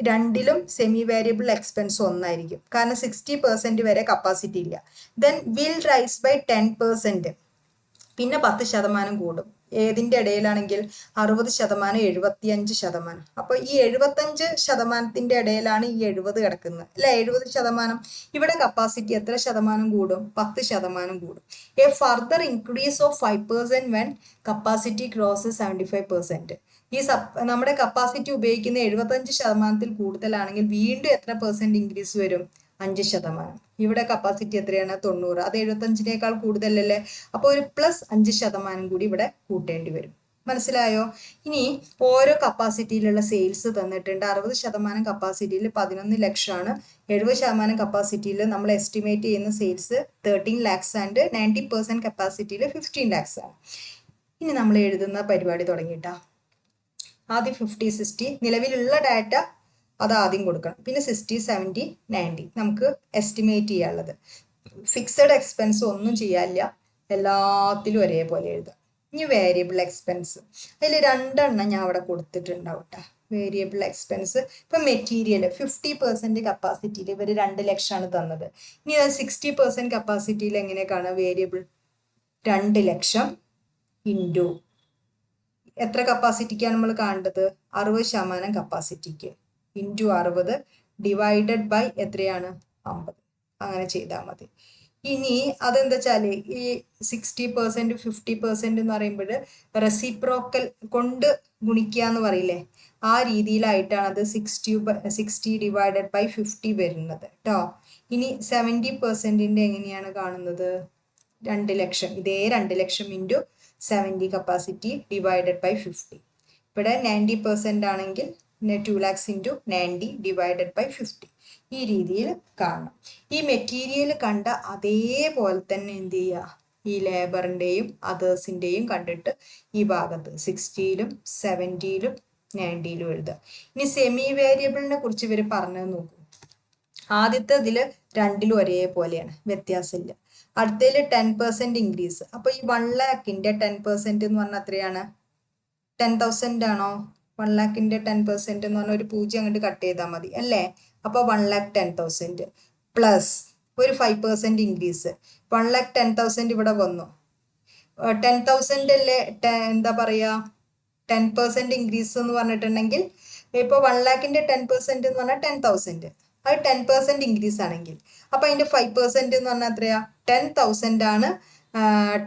രണ്ടിലും സെമി വേരിയബിൾ എക്സ്പെൻസ് ഒന്നായിരിക്കും, കാരണം 60% വരെ കപ്പാസിറ്റി ഇല്ല. ദെൻ വിൽ റൈസ് ബൈ 10%, പിന്നെ 10% കൂടും. ഏതിൻ്റെ ഇടയിലാണെങ്കിൽ 60%, 75%. അപ്പോൾ ഈ 75%ൻ്റെ ഇടയിലാണ് ഈ 70 കിടക്കുന്നത് അല്ലെ, 70%. ഇവിടെ കപ്പാസിറ്റി എത്ര ശതമാനം കൂടും? 10% കൂടും. A further increase of 5% when capacity crosses 75%. ഈ നമ്മുടെ കപ്പാസിറ്റി ഉപയോഗിക്കുന്ന 75% കൂടുതലാണെങ്കിൽ വീണ്ടും എത്ര പെർസെൻറ്റ് ഇൻക്രീസ് വരും? 5%. ഇവിടെ കപ്പാസിറ്റി എത്രയാണ്? 90. അത് 75-നേക്കാൾ കൂടുതലല്ലേ, അപ്പോൾ ഒരു +5% കൂടി ഇവിടെ കൂട്ടേണ്ടി വരും. മനസ്സിലായോ? ഇനി ഓരോ കപ്പാസിറ്റിയിലുള്ള സെയിൽസ് തന്നിട്ടുണ്ട്. 60% കപ്പാസിറ്റിയിൽ 11 ലക്ഷമാണ്, 70% കപ്പാസിറ്റിയിൽ നമ്മൾ എസ്റ്റിമേറ്റ് ചെയ്യുന്ന സെയിൽസ് 13 lakhs ആൻഡ് 90% കപ്പാസിറ്റിയിൽ 15 lakhs ആണ്. ഇനി നമ്മൾ എഴുതുന്ന പരിപാടി തുടങ്ങിയിട്ടാ. ആദ്യം 50, 60 നിലവിലുള്ള ഡാറ്റ അത് ആദ്യം കൊടുക്കണം, പിന്നെ 60, 70, 90 നമുക്ക് എസ്റ്റിമേറ്റ് ചെയ്യാനുള്ളത്. ഫിക്സഡ് എക്സ്പെൻസ് ഒന്നും ചെയ്യാനില്ല, എല്ലാത്തിലും ഒരേപോലെ എഴുതാം. ഇനി വേരിയബിൾ എക്സ്പെൻസ്, അതിൽ 2 എണ്ണം ഞാൻ അവിടെ കൊടുത്തിട്ടുണ്ടാവും കേട്ടോ. വേരിയബിൾ എക്സ്പെൻസ് ഇപ്പം മെറ്റീരിയൽ 50% കപ്പാസിറ്റിയിൽ ഇവർ 2 ലക്ഷമാണ് തന്നത്. ഇനി അത് 60% കപ്പാസിറ്റിയിൽ എങ്ങനെയൊക്കെയാണ് വേരിയബിൾ? 2 ലക്ഷം ഇൻറ്റു എത്ര കപ്പാസിറ്റിക്കാണ് നമ്മൾ കാണേണ്ടത്? 60% കപ്പാസിറ്റിക്ക് ഇൻറ്റു 60 ഡിവൈഡഡ് ബൈ എത്രയാണ്? 50. അങ്ങനെ ചെയ്താൽ മതി. ഇനി അതെന്താ വെച്ചാൽ ഈ 60%, 50% എന്ന് പറയുമ്പോൾ റെസിപ്രോക്കൽ കൊണ്ട് ഗുണിക്കുക എന്ന് പറയില്ലേ, ആ രീതിയിലായിട്ടാണ് അത് 60 ഡിവൈഡഡ് ബൈ 50 വരുന്നത് കേട്ടോ. ഇനി 70%ൻ്റെ എങ്ങനെയാണ് കാണുന്നത്? 2 ലക്ഷം, ഇതേ 2 ലക്ഷം ഇൻറ്റു 70 കപ്പാസിറ്റി ഡിവൈഡഡ് ബൈ 50. ഇവിടെ 90% ആണെങ്കിൽ 2 lakhs ഇൻറ്റു 90 ഡിവൈഡഡ് ബൈ 50. ഈ രീതിയിൽ കാണണം. ഈ മെറ്റീരിയൽ കണ്ട അതേപോലെ തന്നെ എന്ത് ചെയ്യുക? ഈ ലേബറിൻ്റെയും അതേഴ്സിൻ്റെയും കണ്ടിട്ട് ഈ ഭാഗത്ത് 60-ലും 70-ലും 90-ലും എഴുതുക. ഇനി സെമി വേരിയബിളിനെ കുറിച്ച് ഇവർ പറഞ്ഞത് നോക്കൂ. ആദ്യത്തെ ഇതിൽ രണ്ടിലും ഒരേപോലെയാണ്, വ്യത്യാസമില്ല. അടുത്തതിൽ 10% ഇൻക്രീസ്. അപ്പോൾ ഈ 1 lakhൻ്റെ 10% എന്ന് പറഞ്ഞാൽ എത്രയാണ്? 10,000 ആണോ? 1 lakhൻ്റെ 10% എന്ന് പറഞ്ഞാൽ ഒരു 0 അങ്ങോട്ട് കട്ട് ചെയ്താൽ മതി അല്ലേ. അപ്പോൾ 1,10,000 പ്ലസ് ഒരു 5% ഇൻക്രീസ്. 1,10,000 ഇവിടെ വന്നു. 10,000 അല്ലേ എന്താ പറയുക 10% ഇൻക്രീസ് എന്ന് പറഞ്ഞിട്ടുണ്ടെങ്കിൽ, ഇപ്പോൾ 1 lakhൻ്റെ 10% എന്ന് പറഞ്ഞാൽ 10,000. അത് 10% ഇൻക്രീസ് ആണെങ്കിൽ അപ്പോൾ അതിൻ്റെ 5% എന്ന് പറഞ്ഞാൽ എത്രയാ? 10,000 ആണ്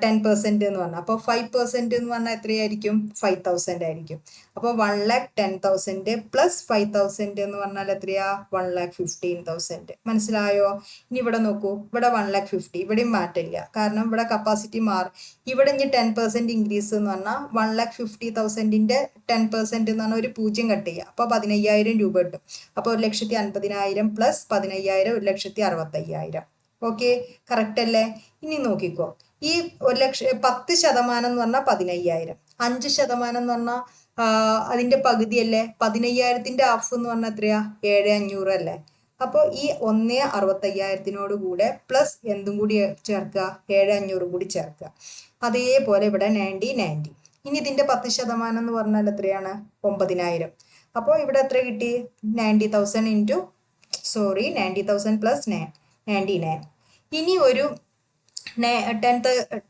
10% എന്ന് പറഞ്ഞാൽ. അപ്പോൾ 5% എന്ന് പറഞ്ഞാൽ എത്രയായിരിക്കും? 5,000 ആയിരിക്കും. അപ്പോൾ 1,10,000 പ്ലസ് 5,000 എന്ന് പറഞ്ഞാൽ എത്രയാ? 1,15,000. മനസ്സിലായോ? ഇനി ഇവിടെ നോക്കൂ, ഇവിടെ 1,50,000, ഇവിടെയും മാറ്റില്ല, കാരണം ഇവിടെ കപ്പാസിറ്റി മാറും. ഇവിടെ ഇനി 10% ഇൻക്രീസ് എന്ന് പറഞ്ഞാൽ 1,50,000ൻ്റെ 10% എന്ന് പറഞ്ഞാൽ ഒരു 0 കട്ട് ചെയ്യുക, അപ്പോൾ 15,000 രൂപ കിട്ടും. അപ്പോൾ 1,50,000 പ്ലസ് 15,000 1,65,000. ഓക്കെ, കറക്റ്റ് അല്ലേ? ഇനി നോക്കിക്കോ, ഈ 10% എന്ന് പറഞ്ഞാൽ 15,000, 5% എന്ന് പറഞ്ഞാൽ അതിന്റെ പകുതിയല്ലേ, 15,000ന്റെ ഹാഫ് എന്ന് പറഞ്ഞാൽ എത്രയാ, 7,500 അല്ലേ. അപ്പോൾ ഈ 1,65,000 കൂടെ പ്ലസ് എന്തും കൂടി ചേർക്കുക, 7,500 കൂടി ചേർക്കുക. അതേപോലെ ഇവിടെ 90. ഇനി ഇതിന്റെ 10% എന്ന് പറഞ്ഞാൽ എത്രയാണ്, 9,000. അപ്പോൾ ഇവിടെ എത്ര കിട്ടി, 90,000 ഇൻറ്റു 90,000 പ്ലസ് 99. ഇനി ഒരു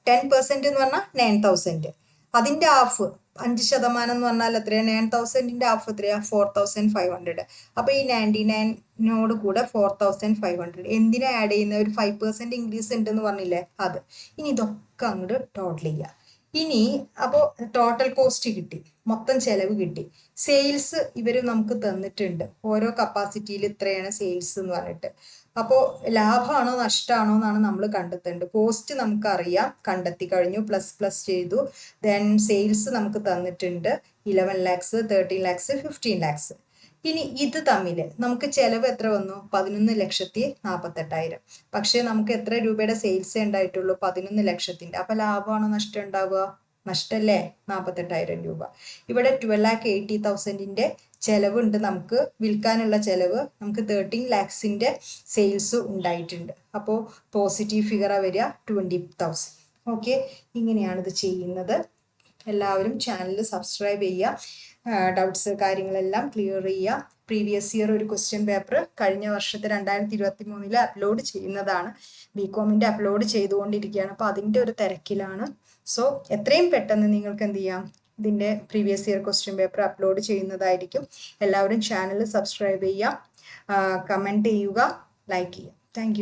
10% എന്ന് പറഞ്ഞാൽ 9,000. അതിന്റെ ഹാഫ് 5% എന്ന് പറഞ്ഞാൽ എത്രയാണ്, 9,000ന്റെ ഹാഫ് എത്രയാ, 4,500. അപ്പൊ ഈ 99നോട് കൂടെ 4,500 എന്തിനാ ആഡ് ചെയ്യുന്ന, ഒരു 5% ഇൻക്രീസ് ഉണ്ടെന്ന് പറഞ്ഞില്ലേ, അത്. ഇനി ഇതൊക്കെ അങ്ങോട്ട് ടോട്ടൽ ചെയ്യുക. ഇനി അപ്പോൾ ടോട്ടൽ കോസ്റ്റ് കിട്ടി, മൊത്തം ചെലവ് കിട്ടി. സെയിൽസ് ഇവർ നമുക്ക് തന്നിട്ടുണ്ട്, ഓരോ കപ്പാസിറ്റിയിൽ ഇത്രയാണ് സെയിൽസ് എന്ന് പറഞ്ഞിട്ട്. അപ്പോൾ ലാഭമാണോ നഷ്ടമാണോ എന്നാണ് നമ്മൾ കണ്ടെത്തേണ്ടത്. കോസ്റ്റ് നമുക്കറിയാം, കണ്ടെത്തി കഴിഞ്ഞു, പ്ലസ് ചെയ്തു. ദെൻ സെയിൽസ് നമുക്ക് തന്നിട്ടുണ്ട് 11 lakhs, 13 lakhs, 15 lakhs. ഇനി ഇത് തമ്മിൽ നമുക്ക് ചെലവ് എത്ര വന്നു, 11,48,000. പക്ഷെ നമുക്ക് എത്ര രൂപയുടെ സെയിൽസ് ഉണ്ടായിട്ടുള്ളൂ, 11 ലക്ഷത്തിന്റെ. അപ്പൊ ലാഭമാണോ നഷ്ടം ഉണ്ടാവുക, നഷ്ടല്ലേ, 48,000 രൂപ. ഇവിടെ 12,80,000ന്റെ ചെലവുണ്ട്, നമുക്ക് വിൽക്കാനുള്ള ചെലവ്. നമുക്ക് 13 lakhsന്റെ സെയിൽസ് ഉണ്ടായിട്ടുണ്ട്. അപ്പോൾ പോസിറ്റീവ് ഫിഗറാ വരിക 20,000. ഓക്കെ, ഇങ്ങനെയാണ് ഇത് ചെയ്യുന്നത്. എല്ലാവരും ചാനൽ സബ്സ്ക്രൈബ് ചെയ്യുക, ഡൗട്ട്സ് കാര്യങ്ങളെല്ലാം ക്ലിയർ ചെയ്യുക. പ്രീവിയസ് ഇയർ ഒരു ക്വസ്റ്റ്യൻ പേപ്പർ കഴിഞ്ഞ വർഷത്തെ 2023 അപ്ലോഡ് ചെയ്യുന്നതാണ്. ബികോമിൻ്റെ അപ്ലോഡ് ചെയ്തുകൊണ്ടിരിക്കുകയാണ്. അപ്പോൾ അതിൻ്റെ ഒരു തിരക്കിലാണ്. സോ എത്രയും പെട്ടെന്ന് നിങ്ങൾക്ക് എന്ത് ചെയ്യാം, ഇതിൻ്റെ previous year question paper upload ചെയ്യുന്നതായിരിക്കും. എല്ലാവരും ചാനൽ സബ്സ്ക്രൈബ് ചെയ്യുക, കമൻറ്റ് ചെയ്യുക, ലൈക്ക് ചെയ്യുക. താങ്ക്